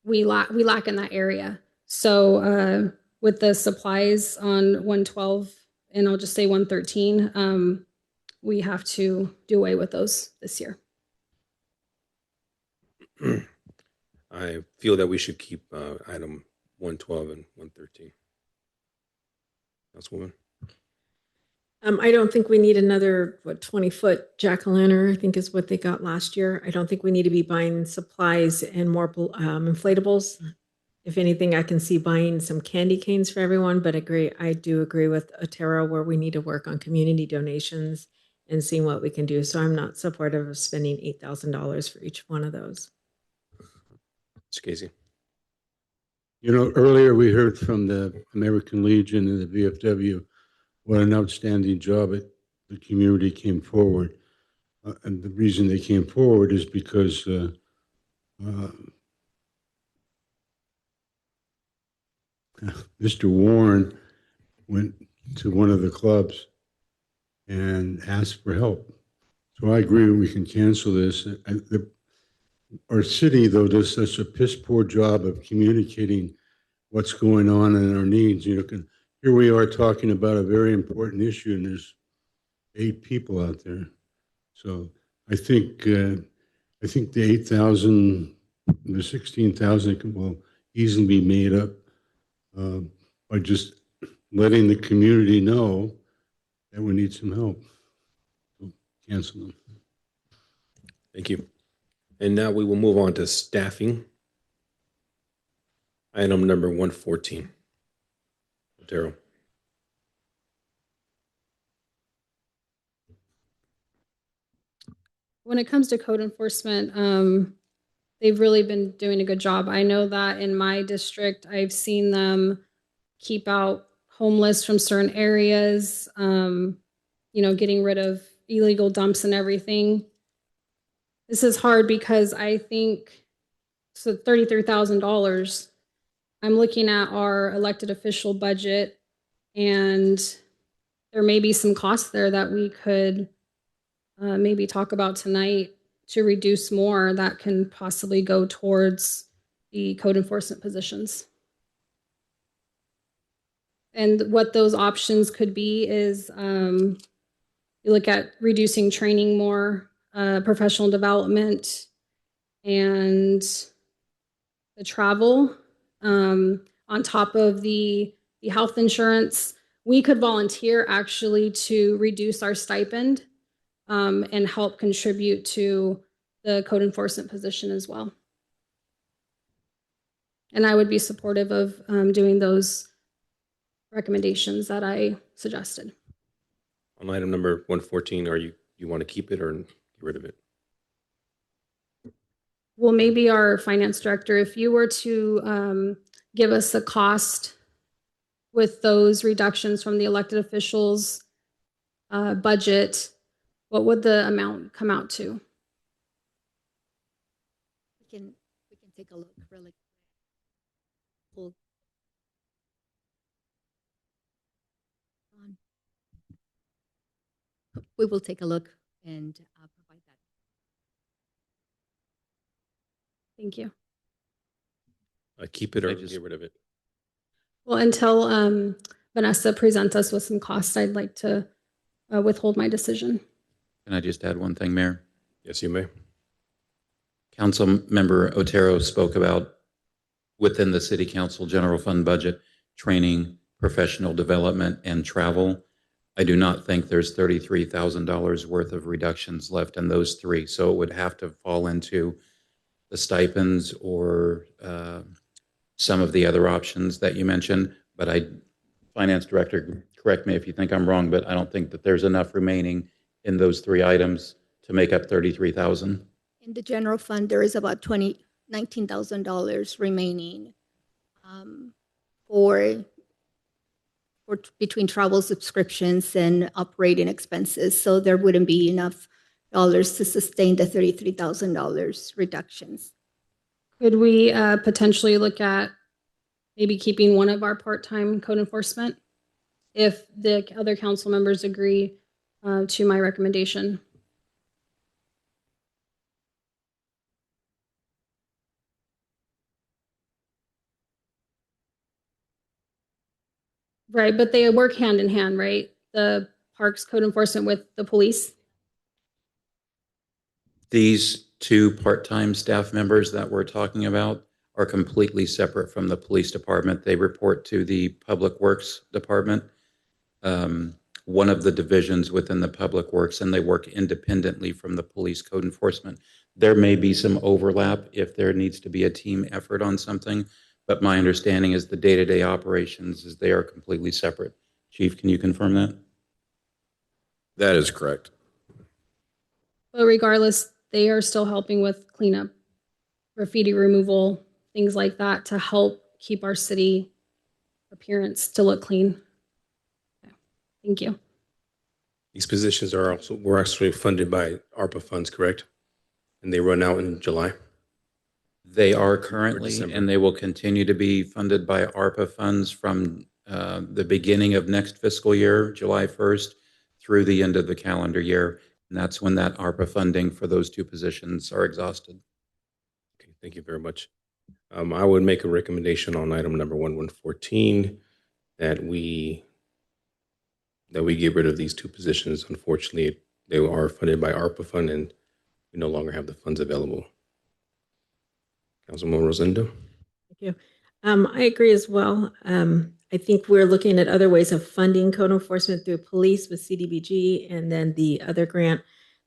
we lack in that area. So with the supplies on 112, and I'll just say 113, we have to do away with those this year. I feel that we should keep item 112 and 113. Councilwoman? I don't think we need another, 20-foot jack-o'-lantern, I think is what they got last year. I don't think we need to be buying supplies and more inflatables. If anything, I can see buying some candy canes for everyone, but I do agree with Otero where we need to work on community donations and seeing what we can do. So I'm not supportive of spending $8,000 for each one of those. Mr. Casey? You know, earlier we heard from the American Legion and the VFW what an outstanding job the community came forward. And the reason they came forward is because Mr. Warren went to one of the clubs and asked for help. So I agree we can cancel this. Our city, though, does such a piss poor job of communicating what's going on and our needs. You know, here we are talking about a very important issue, and there's 8 people out there. So I think the 8,000, the 16,000 will easily be made up by just letting the community know that we need some help. So cancel them. Thank you. And now we will move on to staffing. Item number 114. Otero. When it comes to code enforcement, they've really been doing a good job. I know that in my district, I've seen them keep out homeless from certain areas, getting rid of illegal dumps and everything. This is hard because I think, so $33,000, I'm looking at our elected official budget, and there may be some costs there that we could maybe talk about tonight to reduce more that can possibly go towards the code enforcement positions. And what those options could be is you look at reducing training more, professional development, and the travel on top of the health insurance. We could volunteer actually to reduce our stipend and help contribute to the code enforcement position as well. And I would be supportive of doing those recommendations that I suggested. On item number 114, you want to keep it or get rid of it? Well, maybe our finance director, if you were to give us a cost with those reductions from the elected officials' budget, what would the amount come out to? We can take a look really quick. We will take a look and provide that. Thank you. Keep it or just- get rid of it? Well, until Vanessa presents us with some costs, I'd like to withhold my decision. Can I just add one thing, Mayor? Yes, you may. Councilmember Otero spoke about within the city council general fund budget, training, professional development, and travel. I do not think there's $33,000 worth of reductions left in those 3. So it would have to fall into the stipends or some of the other options that you mentioned. But Finance Director, correct me if you think I'm wrong, but I don't think that there's enough remaining in those 3 items to make up $33,000. In the general fund, there is about $19,000 remaining for between travel subscriptions and operating expenses. So there wouldn't be enough to sustain the $33,000 reductions. Could we potentially look at maybe keeping one of our part-time code enforcement if the other council members agree to my recommendation? Right, but they work hand in hand, right? The parks code enforcement with the police? These two part-time staff members that we're talking about are completely separate from the police department. They report to the Public Works Department, one of the divisions within the Public Works, and they work independently from the police code enforcement. There may be some overlap if there needs to be a team effort on something, but my understanding is the day-to-day operations is they are completely separate. Chief, can you confirm that? That is correct. But regardless, they are still helping with cleanup, graffiti removal, things like that to help keep our city appearance to look clean. Okay. Thank you. These positions were actually funded by ARPA funds, correct? And they run out in July. They are currently, December. and they will continue to be funded by ARPA funds from the beginning of next fiscal year, July 1st, through the end of the calendar year. And that's when that ARPA funding for those two positions are exhausted. Okay, thank you very much. I would make a recommendation on item number 1114 that we get rid of these two positions. Unfortunately, they are funded by ARPA fund and we no longer have the funds available. Councilwoman Rosendo? Thank you. I agree as well. I think we're looking at other ways of funding code enforcement through police with CDBG, and then the other grant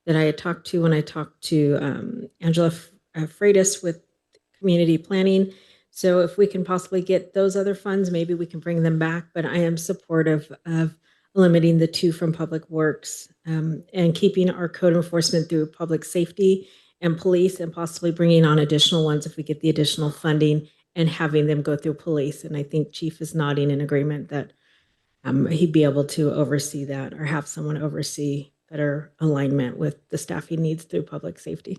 that I had talked to when I talked to Angela Freitas with community planning. So if we can possibly get those other funds, maybe we can bring them back. But I am supportive of limiting the two from Public Works and keeping our code enforcement through public safety and police, and possibly bringing on additional ones if we get the additional funding and having them go through police. And I think Chief is nodding in agreement that he'd be able to oversee that or have someone oversee better alignment with the staffing needs through public safety.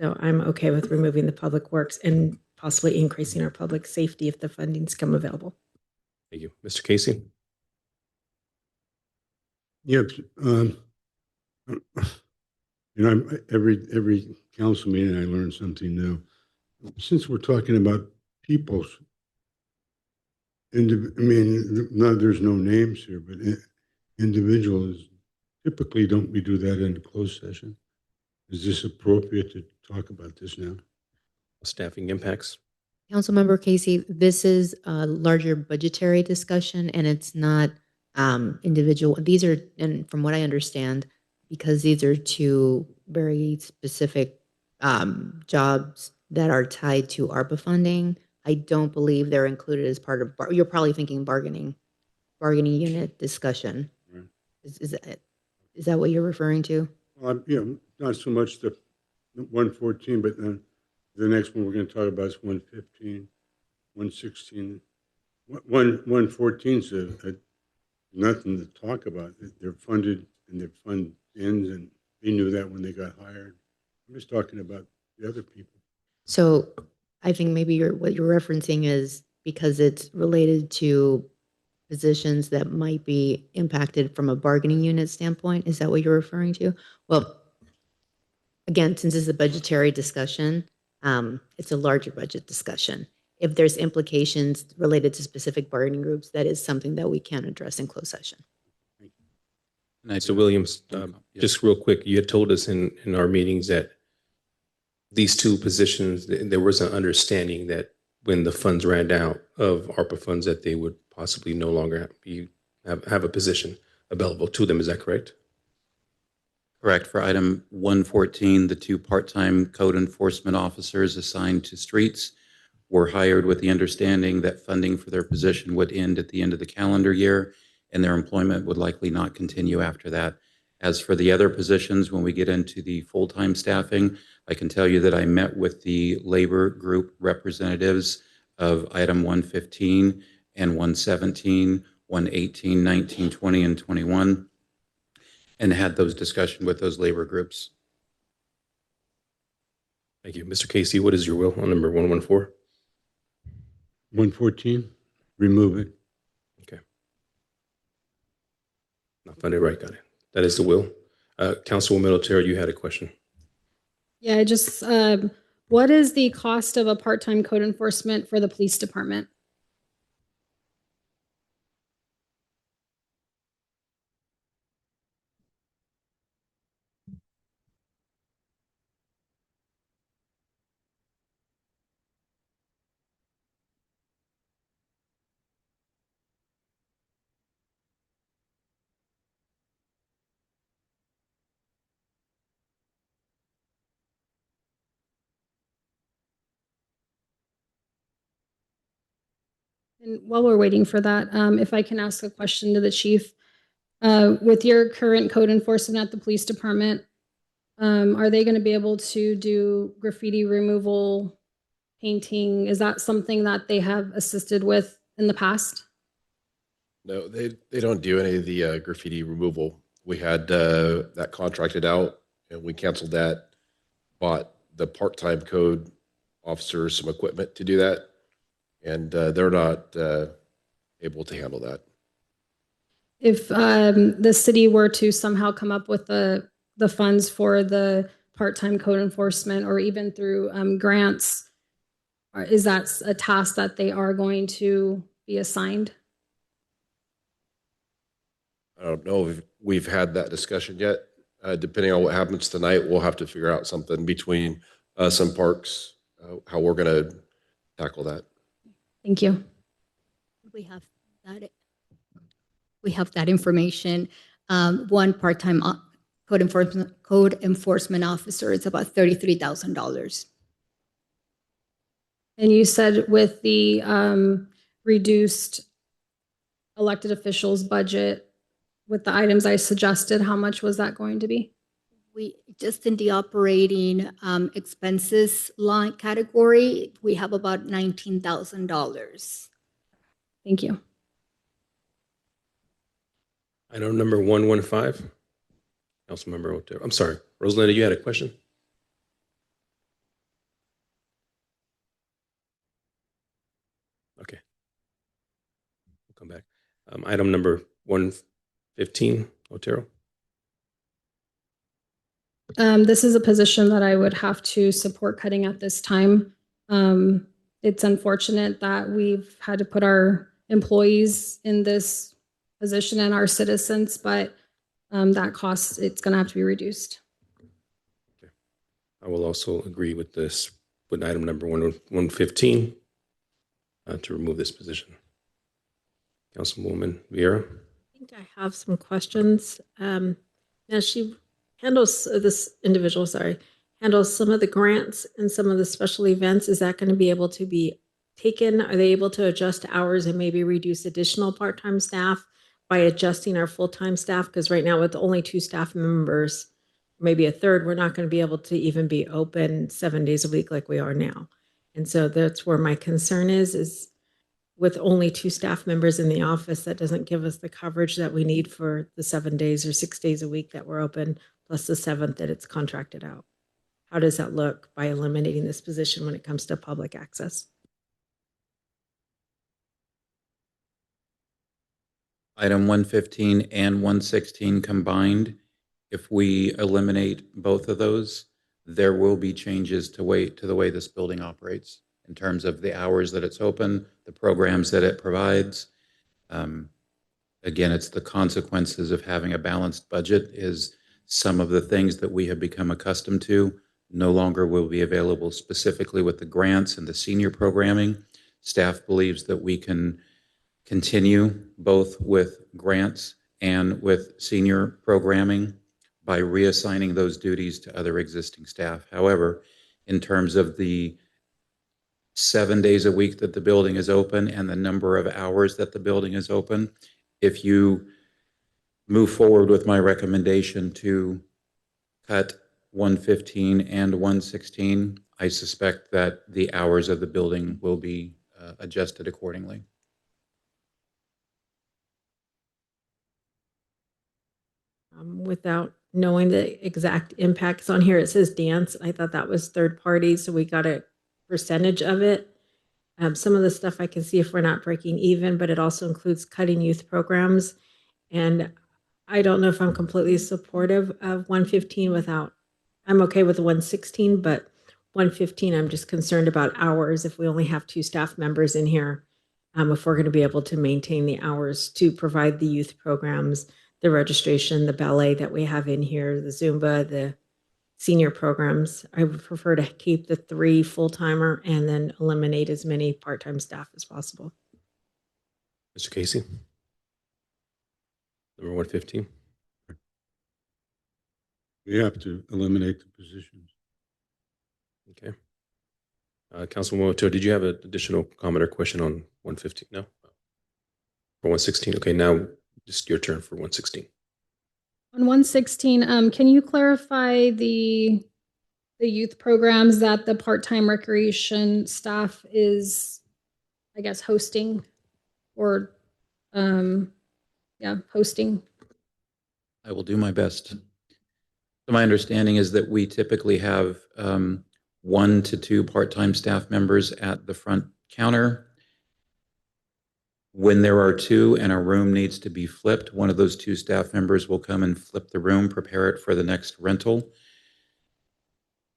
So I'm okay with removing the Public Works and possibly increasing our public safety if the fundings come available. Thank you. Mr. Casey? Yep. Every council meeting, I learn something new. Since we're talking about people's, there's no names here, but individuals, typically don't we do that in a closed session? Is this appropriate to talk about this now? Staffing impacts? Councilmember Casey, this is a larger budgetary discussion and it's not individual. These are, and from what I understand, because these are two very specific jobs that are tied to ARPA funding, I don't believe they're included as part of, you're probably thinking bargaining unit discussion. Right. Is that what you're referring to? Well, not so much the 114, but then the next one we're going to talk about is 115, 116. 114 says nothing to talk about. They're funded and their fund ends, and they knew that when they got hired. I'm just talking about the other people. So I think maybe what you're referencing is because it's related to positions that might be impacted from a bargaining unit standpoint. Is that what you're referring to? Well, again, since it's a budgetary discussion, it's a larger budget discussion. If there's implications related to specific bargaining groups, that is something that we can address in closed session. So Williams, just real quick, you had told us in our meetings that these two positions, there was an understanding that when the funds ran out of ARPA funds, that they would possibly no longer have a position available to them. Is that correct? Correct. For item 114, the two part-time code enforcement officers assigned to streets were hired with the understanding that funding for their position would end at the end of the calendar year, and their employment would likely not continue after that. As for the other positions, when we get into the full-time staffing, I can tell you that I met with the labor group representatives of item 115 and 117, 118, 19, 20, and 21, and had those discussions with those labor groups. Thank you. Mr. Casey, what is your will on number 114? 114, remove it. Okay. Not funded, right, got it. That is the will. Councilwoman Otero, you had a question. Yeah, just what is the cost of a part-time code enforcement for the police department? And while we're waiting for that, if I can ask a question to the chief, with your current code enforcement at the police department, are they going to be able to do graffiti removal, painting? Is that something that they have assisted with in the past? No, they don't do any of the graffiti removal. We had that contracted out and we canceled that, bought the part-time code officer some equipment to do that. And they're not able to handle that. If the city were to somehow come up with the funds for the part-time code enforcement, or even through grants, is that a task that they are going to be assigned? I don't know if we've had that discussion yet. Depending on what happens tonight, we'll have to figure out something between us and Parks, how we're going to tackle that. Thank you. We have that. We have that information. One part-time code enforcement officer is about $33,000. And you said with the reduced elected officials budget, with the items I suggested, how much was that going to be? We just in the operating expenses line category, we have about $19,000. Thank you. Item number 115. Councilmember Otero. I'm sorry, Rosalinda, you had a question? Okay. We'll come back. Item number 115, Otero. This is a position that I would have to support cutting at this time. It's unfortunate that we've had to put our employees in this position and our citizens, but that cost, it's going to have to be reduced. Okay. I will also agree with this, with item number 115 to remove this position. Councilwoman Vieira. I think I have some questions. Now she handles, this individual, sorry, handles some of the grants and some of the special events. Is that going to be able to be taken? Are they able to adjust hours and maybe reduce additional part-time staff by adjusting our full-time staff? Because right now with only 2 staff members, maybe a third, we're not going to be able to even be open 7 days a week like we are now. And so that's where my concern is with only 2 staff members in the office, that doesn't give us the coverage that we need for the 7 days or 6 days a week that we're open, plus the 7th that it's contracted out. How does that look by eliminating this position when it comes to public access? Item 115 and 116 combined, if we eliminate both of those, there will be changes to the way this building operates in terms of the hours that it's open, the programs that it provides. Again, it's the consequences of having a balanced budget is some of the things that we have become accustomed to no longer will be available, specifically with the grants and the senior programming. Staff believes that we can continue both with grants and with senior programming by reassigning those duties to other existing staff. However, in terms of the 7 days a week that the building is open and the number of hours that the building is open, if you move forward with my recommendation to cut 115 and 116, I suspect that the hours of the building will be adjusted accordingly. Without knowing the exact impacts on here. It says dance. I thought that was third party, so we got a percentage of it. Some of the stuff I can see if we're not breaking even, but it also includes cutting youth programs. And I don't know if I'm completely supportive of 115 without, I'm okay with the 116, but 115, I'm just concerned about hours if we only have 2 staff members in here. If we're going to be able to maintain the hours to provide the youth programs, the registration, the ballet that we have in here, the Zumba, the senior programs. I would prefer to keep the 3 full-timer and then eliminate as many part-time staff as possible. Mr. Casey? Number 115. We have to eliminate the positions. Okay. Councilwoman Otto, did you have an additional comment or question on 115? No? For 116? Okay, now just your turn for 116. On 116, can you clarify the youth programs that the part-time recreation staff is, I guess, hosting or, hosting? I will do my best. So my understanding is that we typically have 1 to 2 part-time staff members at the front counter. When there are 2 and a room needs to be flipped, one of those 2 staff members will come and flip the room, prepare it for the next rental,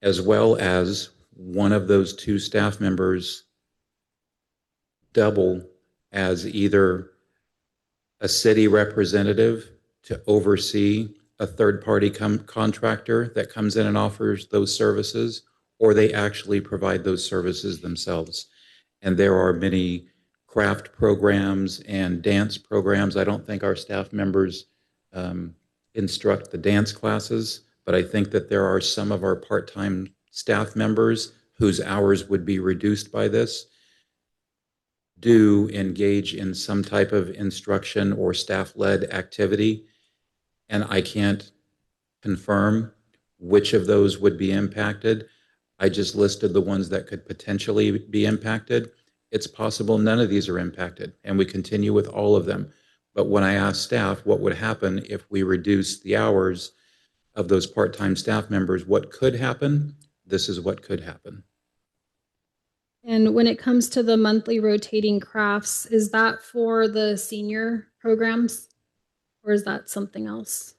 as well as one of those 2 staff members double as either a city representative to oversee a third-party contractor that comes in and offers those services, or they actually provide those services themselves. And there are many craft programs and dance programs. I don't think our staff members instruct the dance classes, but I think that there are some of our part-time staff members whose hours would be reduced by this do engage in some type of instruction or staff-led activity. And I can't confirm which of those would be impacted. I just listed the ones that could potentially be impacted. It's possible none of these are impacted, and we continue with all of them. But when I asked staff what would happen if we reduce the hours of those part-time staff members, what could happen, this is what could happen. And when it comes to the monthly rotating crafts, is that for the senior programs or is that something else?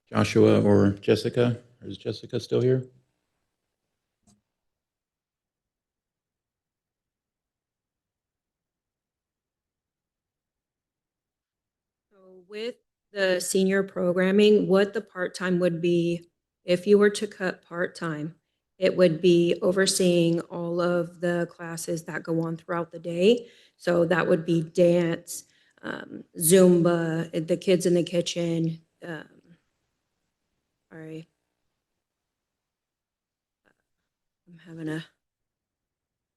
Joshua or Jessica? Is Jessica still here? So with the senior programming, what the part-time would be, if you were to cut part-time, it would be overseeing all of the classes that go on throughout the day. So that would be dance, Zumba, the kids in the kitchen. Sorry. I'm having a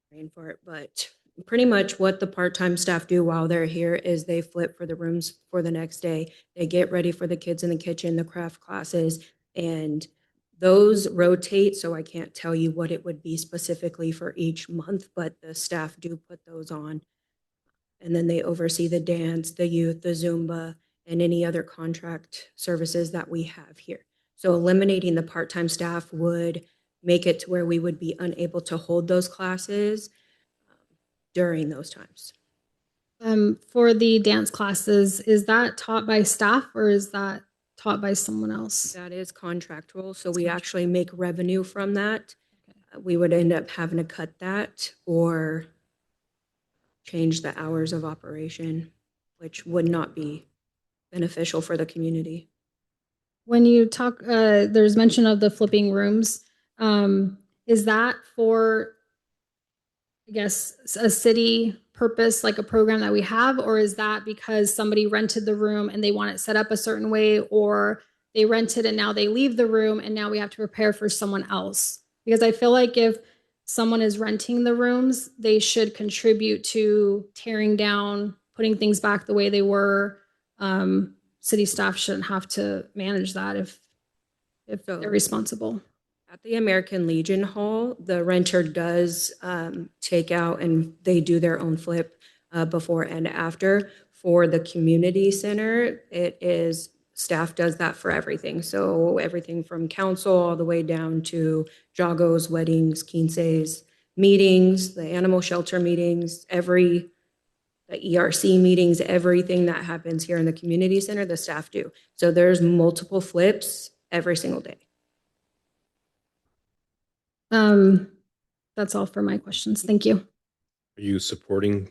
brain fart, but pretty much what the part-time staff do while they're here is they flip for the rooms for the next day. They get ready for the kids in the kitchen, the craft classes, and those rotate, so I can't tell you what it would be specifically for each month, but the staff do put those on. And then they oversee the dance, the youth, the Zumba, and any other contract services that we have here. So eliminating the part-time staff would make it to where we would be unable to hold those classes during those times. For the dance classes, is that taught by staff or is that taught by someone else? That is contractual, so we actually make revenue from that. We would end up having to cut that or change the hours of operation, which would not be beneficial for the community. When you talk, there's mention of the flipping rooms. Is that for, I guess, a city purpose, like a program that we have, or is that because somebody rented the room and they want it set up a certain way, or they rented and now they leave the room and now we have to prepare for someone else? Because I feel like if someone is renting the rooms, they should contribute to tearing down, putting things back the way they were. City staff shouldn't have to manage that if they're responsible. At the American Legion Hall, the renter does take out and they do their own flip before and after. For the community center, it is staff does that for everything. So everything from council all the way down to jagos, weddings, quinces, meetings, the animal shelter meetings, the ERC meetings, everything that happens here in the community center, the staff do. So there's multiple flips every single day. That's all for my questions. Thank you. Are you supporting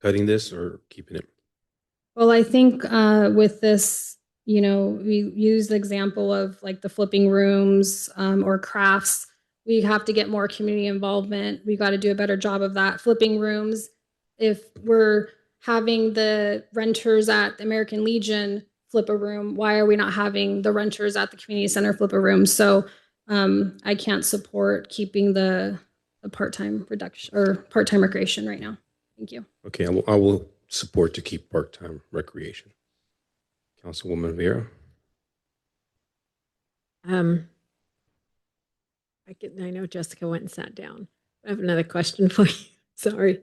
cutting this or keeping it? Well, I think with this, you know, we use the example of like the flipping rooms or crafts. We have to get more community involvement. We got to do a better job of that. Flipping rooms, if we're having the renters at the American Legion flip a room, why are we not having the renters at the community center flip a room? So I can't support keeping the part-time reduction or part-time recreation right now. Thank you. Okay, I will support to keep part-time recreation. Councilwoman Vera? I know Jessica went and sat down. I have another question for you. Sorry.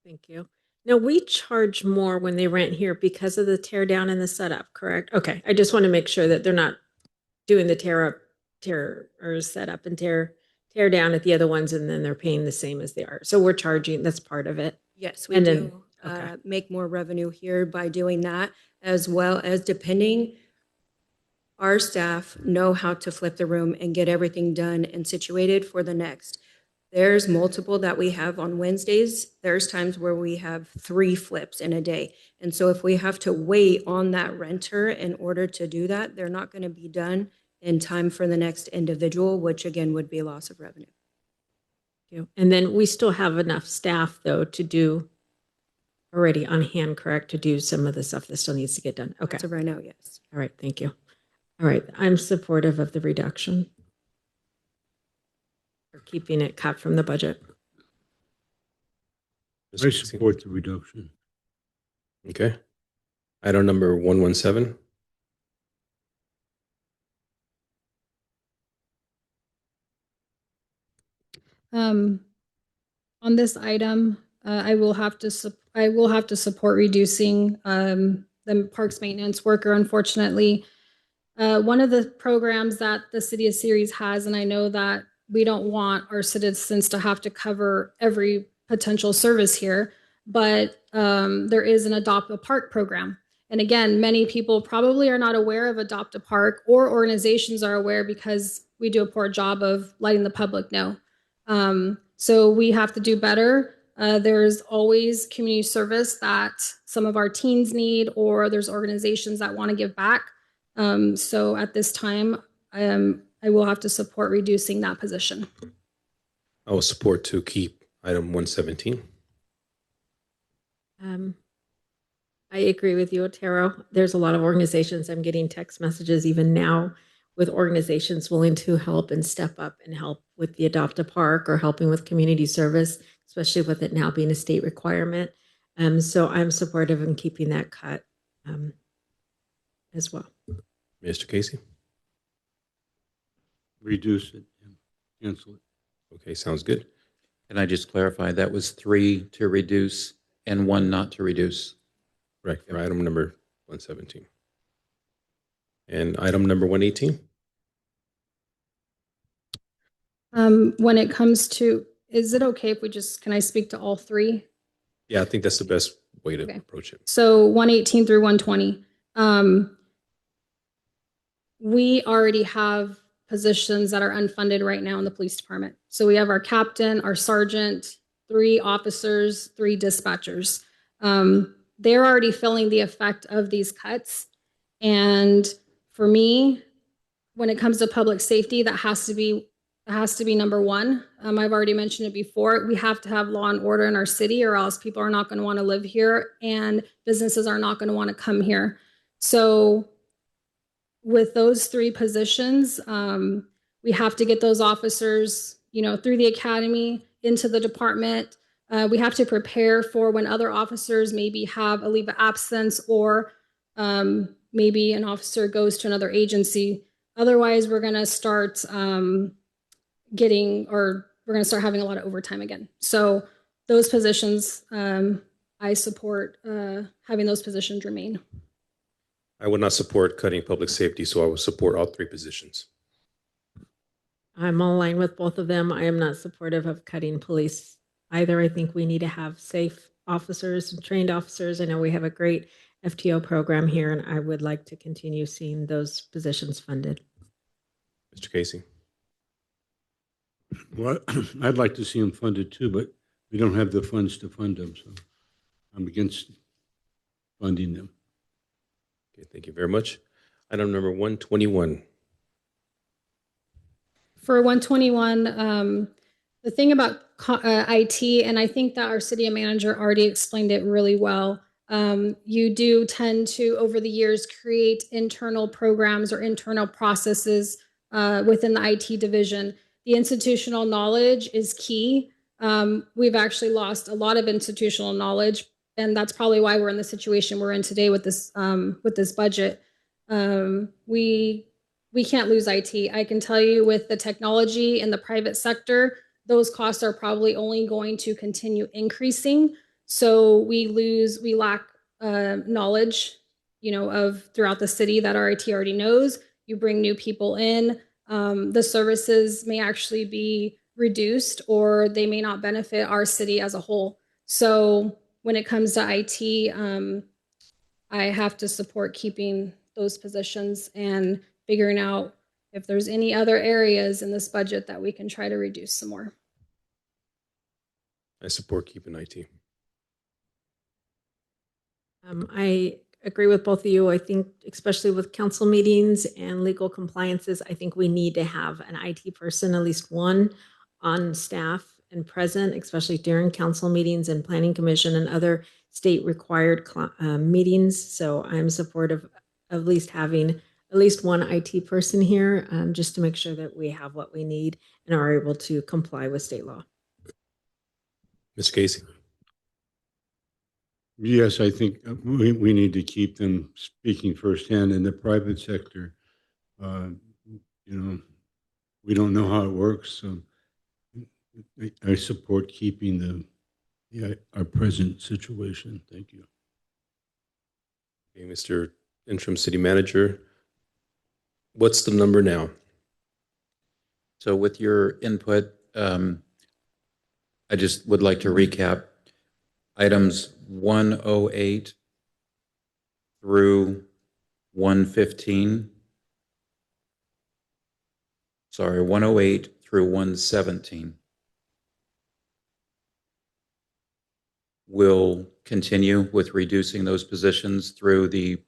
Thank you. Now, we charge more when they rent here because of the tear down and the setup, correct? Okay, I just want to make sure that they're not doing the tear or setup and tear down at the other ones, and then they're paying the same as they are. So we're charging, that's part of it. Yes, we And then- do okay. make more revenue here by doing that, as well as depending, our staff know how to flip the room and get everything done and situated for the next. There's multiple that we have on Wednesdays. There's times where we have 3 flips in a day. And so if we have to wait on that renter in order to do that, they're not going to be done in time for the next individual, which again would be a loss of revenue. Thank you. And then we still have enough staff though to do already on hand, correct, to do some of the stuff that still needs to get done. Okay. So right now, yes. All right. Thank you. All right. I'm supportive of the reduction. Or keeping it cut from the budget. Ms. I Casey? support the reduction. Okay. Item number 117. On this item, I will have to support reducing the parks maintenance worker. Unfortunately, one of the programs that the city of Ceres has, and I know that we don't want our citizens to have to cover every potential service here, but there is an Adopt a Park program. And again, many people probably are not aware of Adopt a Park, or organizations are aware because we do a poor job of letting the public know. So we have to do better. There's always community service that some of our teens need, or there's organizations that want to give back. So at this time, I will have to support reducing that position. I will support to keep item 117. I agree with you, Otero. There's a lot of organizations. I'm getting text messages even now with organizations willing to help and step up and help with the Adopt a Park or helping with community service, especially with it now being a state requirement. So I'm supportive in keeping that cut as well. Mr. Casey? Reduce it, cancel it. Okay, sounds good. Can I just clarify, that was 3 to reduce and 1 not to reduce? Correct, for item number 117. And item number 118? When it comes to, is it okay if can I speak to all 3? Yeah, I think that's the best way to Okay. approach it. So 118 through 120. We already have positions that are unfunded right now in the police department. So we have our captain, our sergeant, 3 officers, 3 dispatchers. They're already feeling the effect of these cuts. And for me, when it comes to public safety, that has to be number 1. I've already mentioned it before. We have to have law and order in our city, or else people are not going to want to live here and businesses are not going to want to come here. So with those 3 positions, we have to get those officers, through the academy into the department. We have to prepare for when other officers maybe have a leave of absence, or maybe an officer goes to another agency. Otherwise, we're going to start getting, or we're going to start having a lot of overtime again. So those positions, I support having those positions remain. I would not support cutting public safety, so I would support all three positions. I'm aligned with both of them. I am not supportive of cutting police either. I think we need to have safe officers and trained officers. I know we have a great FTO program here, and I would like to continue seeing those positions funded. Mr. Casey. Well, I'd like to see them funded too, but we don't have the funds to fund them, so I'm against funding them. Okay, thank you very much. Item number 121. For 121, the thing about IT, and I think that our city manager already explained it really well. You do tend to, over the years, create internal programs or internal processes within the IT division. The institutional knowledge is key. We've actually lost a lot of institutional knowledge, and that's probably why we're in the situation we're in today with this budget. We can't lose IT. I can tell you with the technology in the private sector, those costs are probably only going to continue increasing. So we lack knowledge, of throughout the city that our IT already knows. You bring new people in, the services may actually be reduced or they may not benefit our city as a whole. So when it comes to IT, I have to support keeping those positions and figuring out if there's any other areas in this budget that we can try to reduce some more. I support keeping IT. I agree with both of you. I think, especially with council meetings and legal compliances, I think we need to have an IT person, at least one, on staff and present, especially during council meetings and planning commission and other state required meetings. So I'm supportive of at least having at least one IT person here, just to make sure that we have what we need and are able to comply with state law. Mr. Casey. Yes, I think we need to keep them speaking firsthand in the private sector. We don't know how it works, so I support keeping our present situation. Thank you. Okay, Mr. Interim City Manager, what's the number now? So with your input, I just would like to recap items 108 through 115. Sorry, 108 through 117. We'll continue with reducing those positions through the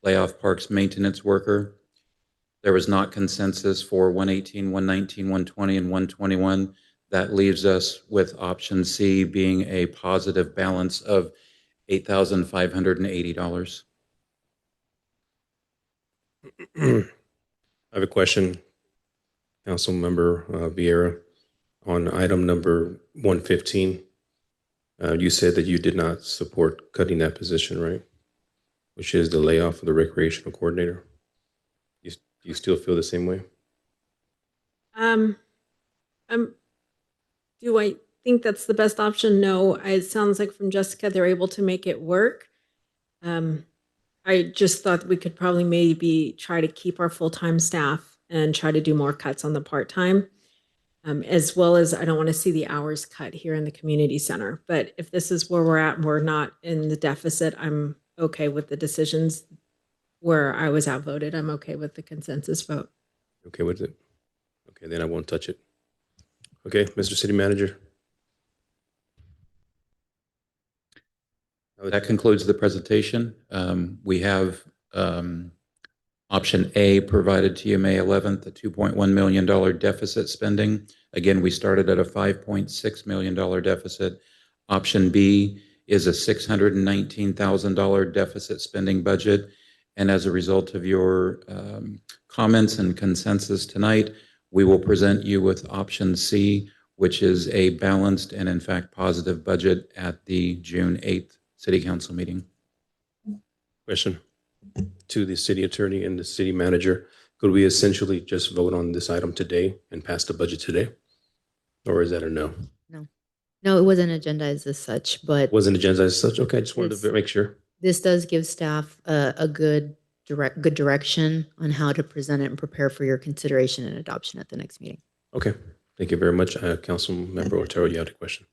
layoff parks maintenance worker. There was not consensus for 118, 119, 120, and 121. That leaves us with option C being a positive balance of $8,580. I have a question, Councilmember Vieira, on item number 115. You said that you did not support cutting that position, right? Which is the layoff of the recreational coordinator. Do you still feel the same way? Do I think that's the best option? No. It sounds like from Jessica, they're able to make it work. I just thought we could probably maybe try to keep our full-time staff and try to do more cuts on the part-time, as well as I don't want to see the hours cut here in the community center. But if this is where we're at and we're not in the deficit, I'm okay with the decisions. Where I was outvoted, I'm okay with the consensus vote. Okay with it? Okay, then I won't touch it. Okay, Mr. City Manager. That concludes the presentation. We have option A provided to you May 11th, the $2.1 million deficit spending. Again, we started at a $5.6 million deficit. Option B is a $619,000 deficit spending budget. And as a result of your comments and consensus tonight, we will present you with option C, which is a balanced and in fact positive budget at the June 8th City Council meeting. Question to the city attorney and the city manager. Could we essentially just vote on this item today and pass the budget today? Or is that a no? No, it wasn't agendized as such, but Wasn't agenda as such? Okay, I just wanted to It's- make sure. this does give staff a good direction on how to present it and prepare for your consideration and adoption at the next meeting. Okay, thank you very much. Councilmember Otero, you had a question?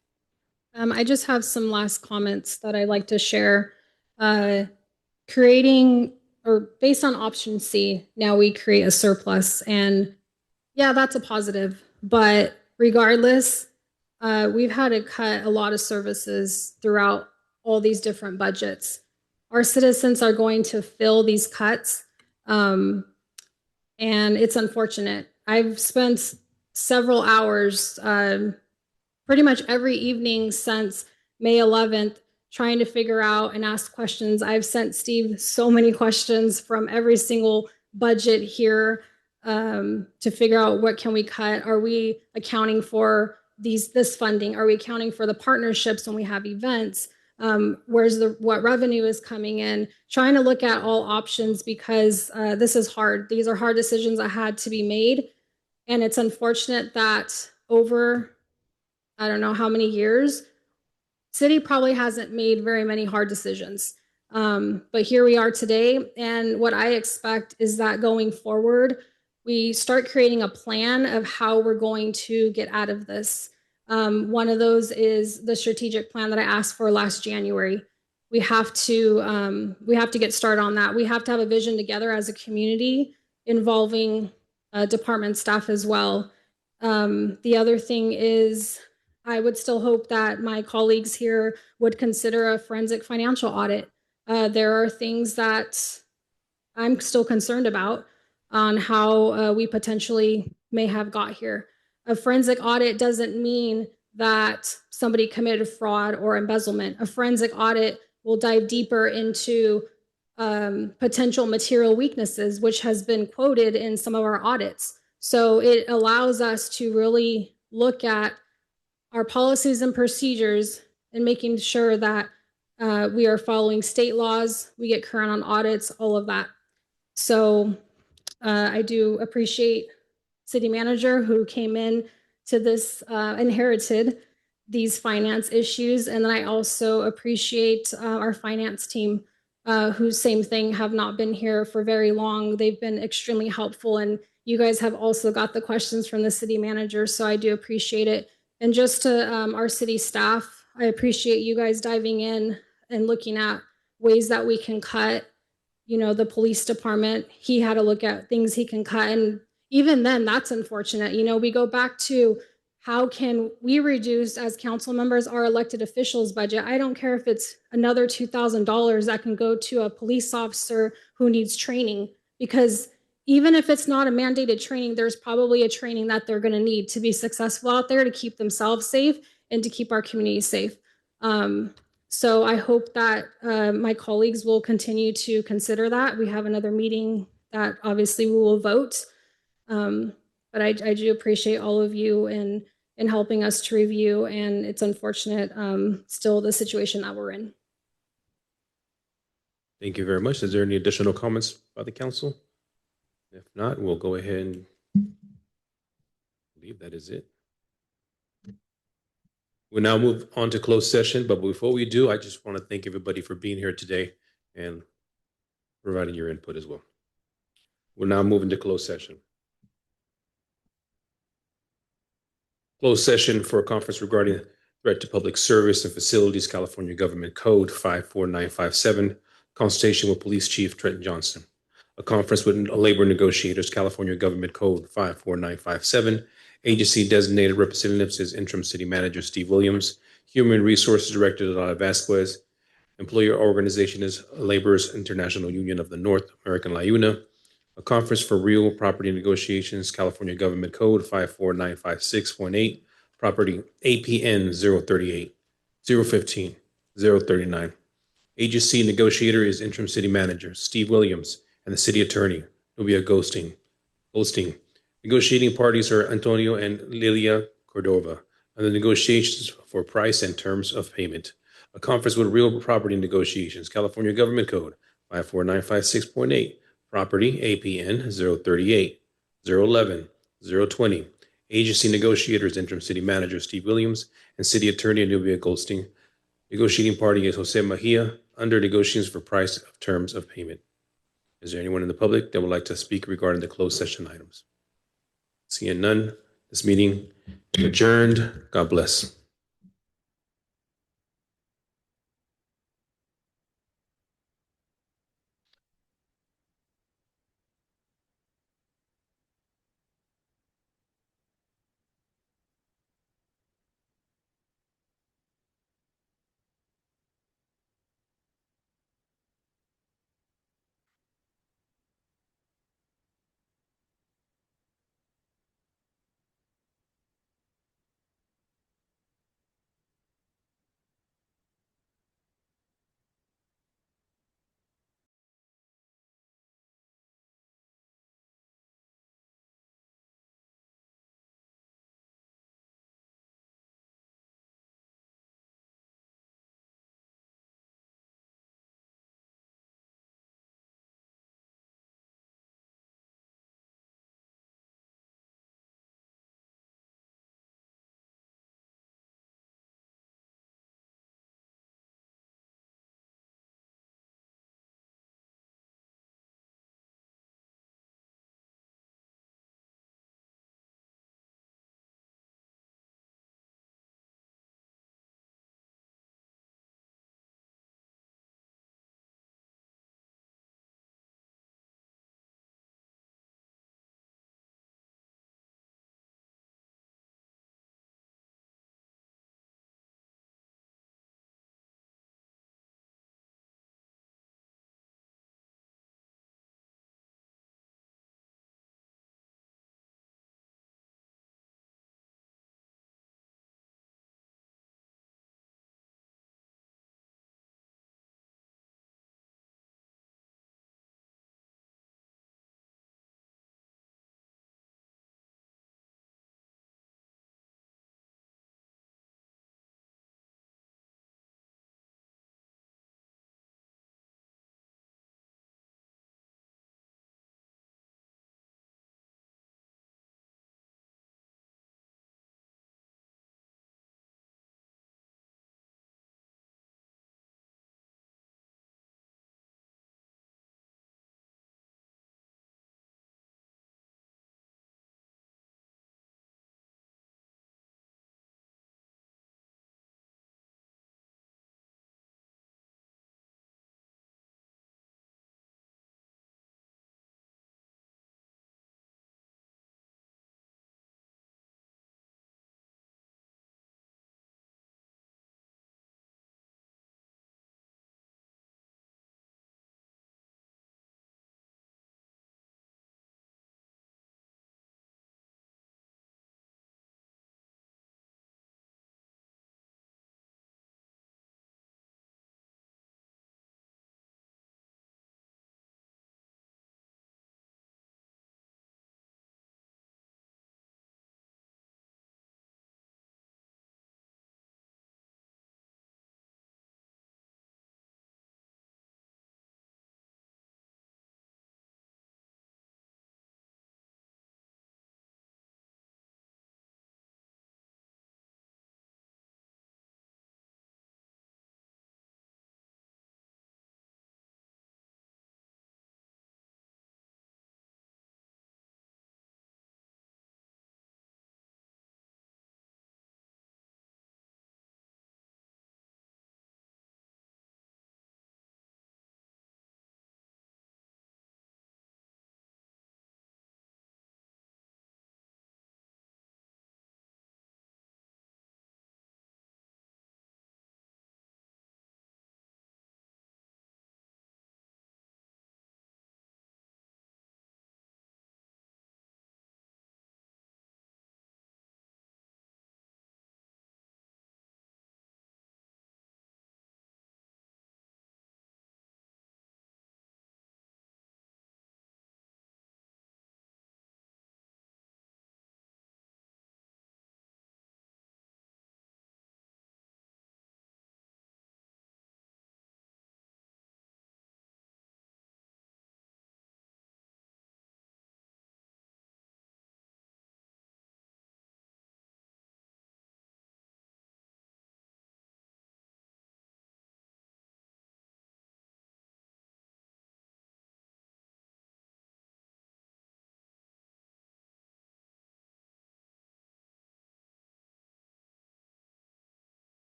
I just have some last comments that I'd like to share. Creating, or based on option C, now we create a surplus, and yeah, that's a positive. But regardless, we've had to cut a lot of services throughout all these different budgets. Our citizens are going to feel these cuts, and it's unfortunate. I've spent several hours, pretty much every evening since May 11th, trying to figure out and ask questions. I've sent Steve so many questions from every single budget here to figure out what can we cut. Are we accounting for this funding? Are we accounting for the partnerships when we have events? What revenue is coming in? Trying to look at all options because this is hard. These are hard decisions that had to be made. And it's unfortunate that over, I don't know how many years, city probably hasn't made very many hard decisions. But here we are today. And what I expect is that going forward, we start creating a plan of how we're going to get out of this. One of those is the strategic plan that I asked for last January. We have to get started on that. We have to have a vision together as a community involving department staff as well. The other thing is I would still hope that my colleagues here would consider a forensic financial audit. There are things that I'm still concerned about on how we potentially may have got here. A forensic audit doesn't mean that somebody committed fraud or embezzlement. A forensic audit will dive deeper into potential material weaknesses, which has been quoted in some of our audits. So it allows us to really look at our policies and procedures and making sure that we are following state laws, we get current on audits, all of that. So I do appreciate city manager who came in to this, inherited these finance issues. And then I also appreciate our finance team who same thing have not been here for very long. They've been extremely helpful, and you guys have also got the questions from the city manager. So I do appreciate it. And just to our city staff, I appreciate you guys diving in and looking at ways that we can cut. You know, the police department, he had to look at things he can cut. And even then, that's unfortunate. You know, we go back to how can we reduce as council members our elected officials budget? I don't care if it's another $2,000 that can go to a police officer who needs training, because even if it's not a mandated training, there's probably a training that they're going to need to be successful out there to keep themselves safe and to keep our community safe. So I hope that my colleagues will continue to consider that. We have another meeting that obviously we will vote. But I do appreciate all of you in helping us to review, and it's unfortunate still the situation that we're in. Thank you very much. Is there any additional comments by the council? If not, we'll go ahead and believe that is it. We'll now move on to closed session, but before we do, I just want to thank everybody for being here today and providing your input as well. We'll now move into closed session. Closed session for a conference regarding threat to public service and facilities, California Government Code 54957, consultation with Police Chief Trenton Johnson. A conference with labor negotiators, California Government Code 54957. Agency designated representatives is Interim City Manager Steve Williams, Human Resources Director Donna Vasquez. Employer organization is Laborers International Union of the North American LIUNA. A conference for real property negotiations, California Government Code 54956.8, property APN 038, 015, 039. Agency negotiator is Interim City Manager Steve Williams and the City Attorney, Nubia Goldstein. Negotiating parties are Antonio and Lilia Cordova, and the negotiations for price and terms of payment. A conference with real property negotiations, California Government Code 54956.8, Property, APN 038, 011, 020. Agency negotiators, interim city manager Steve Williams and city attorney Anuvia Goldstein. Negotiating party is Jose Mejia, under negotiations for price of terms of payment. Is there anyone in the public that would like to speak regarding the closed session items? Seeing none, this meeting adjourned. God bless.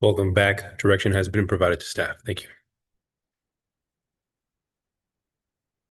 Welcome back. Direction has been provided to staff. Thank you.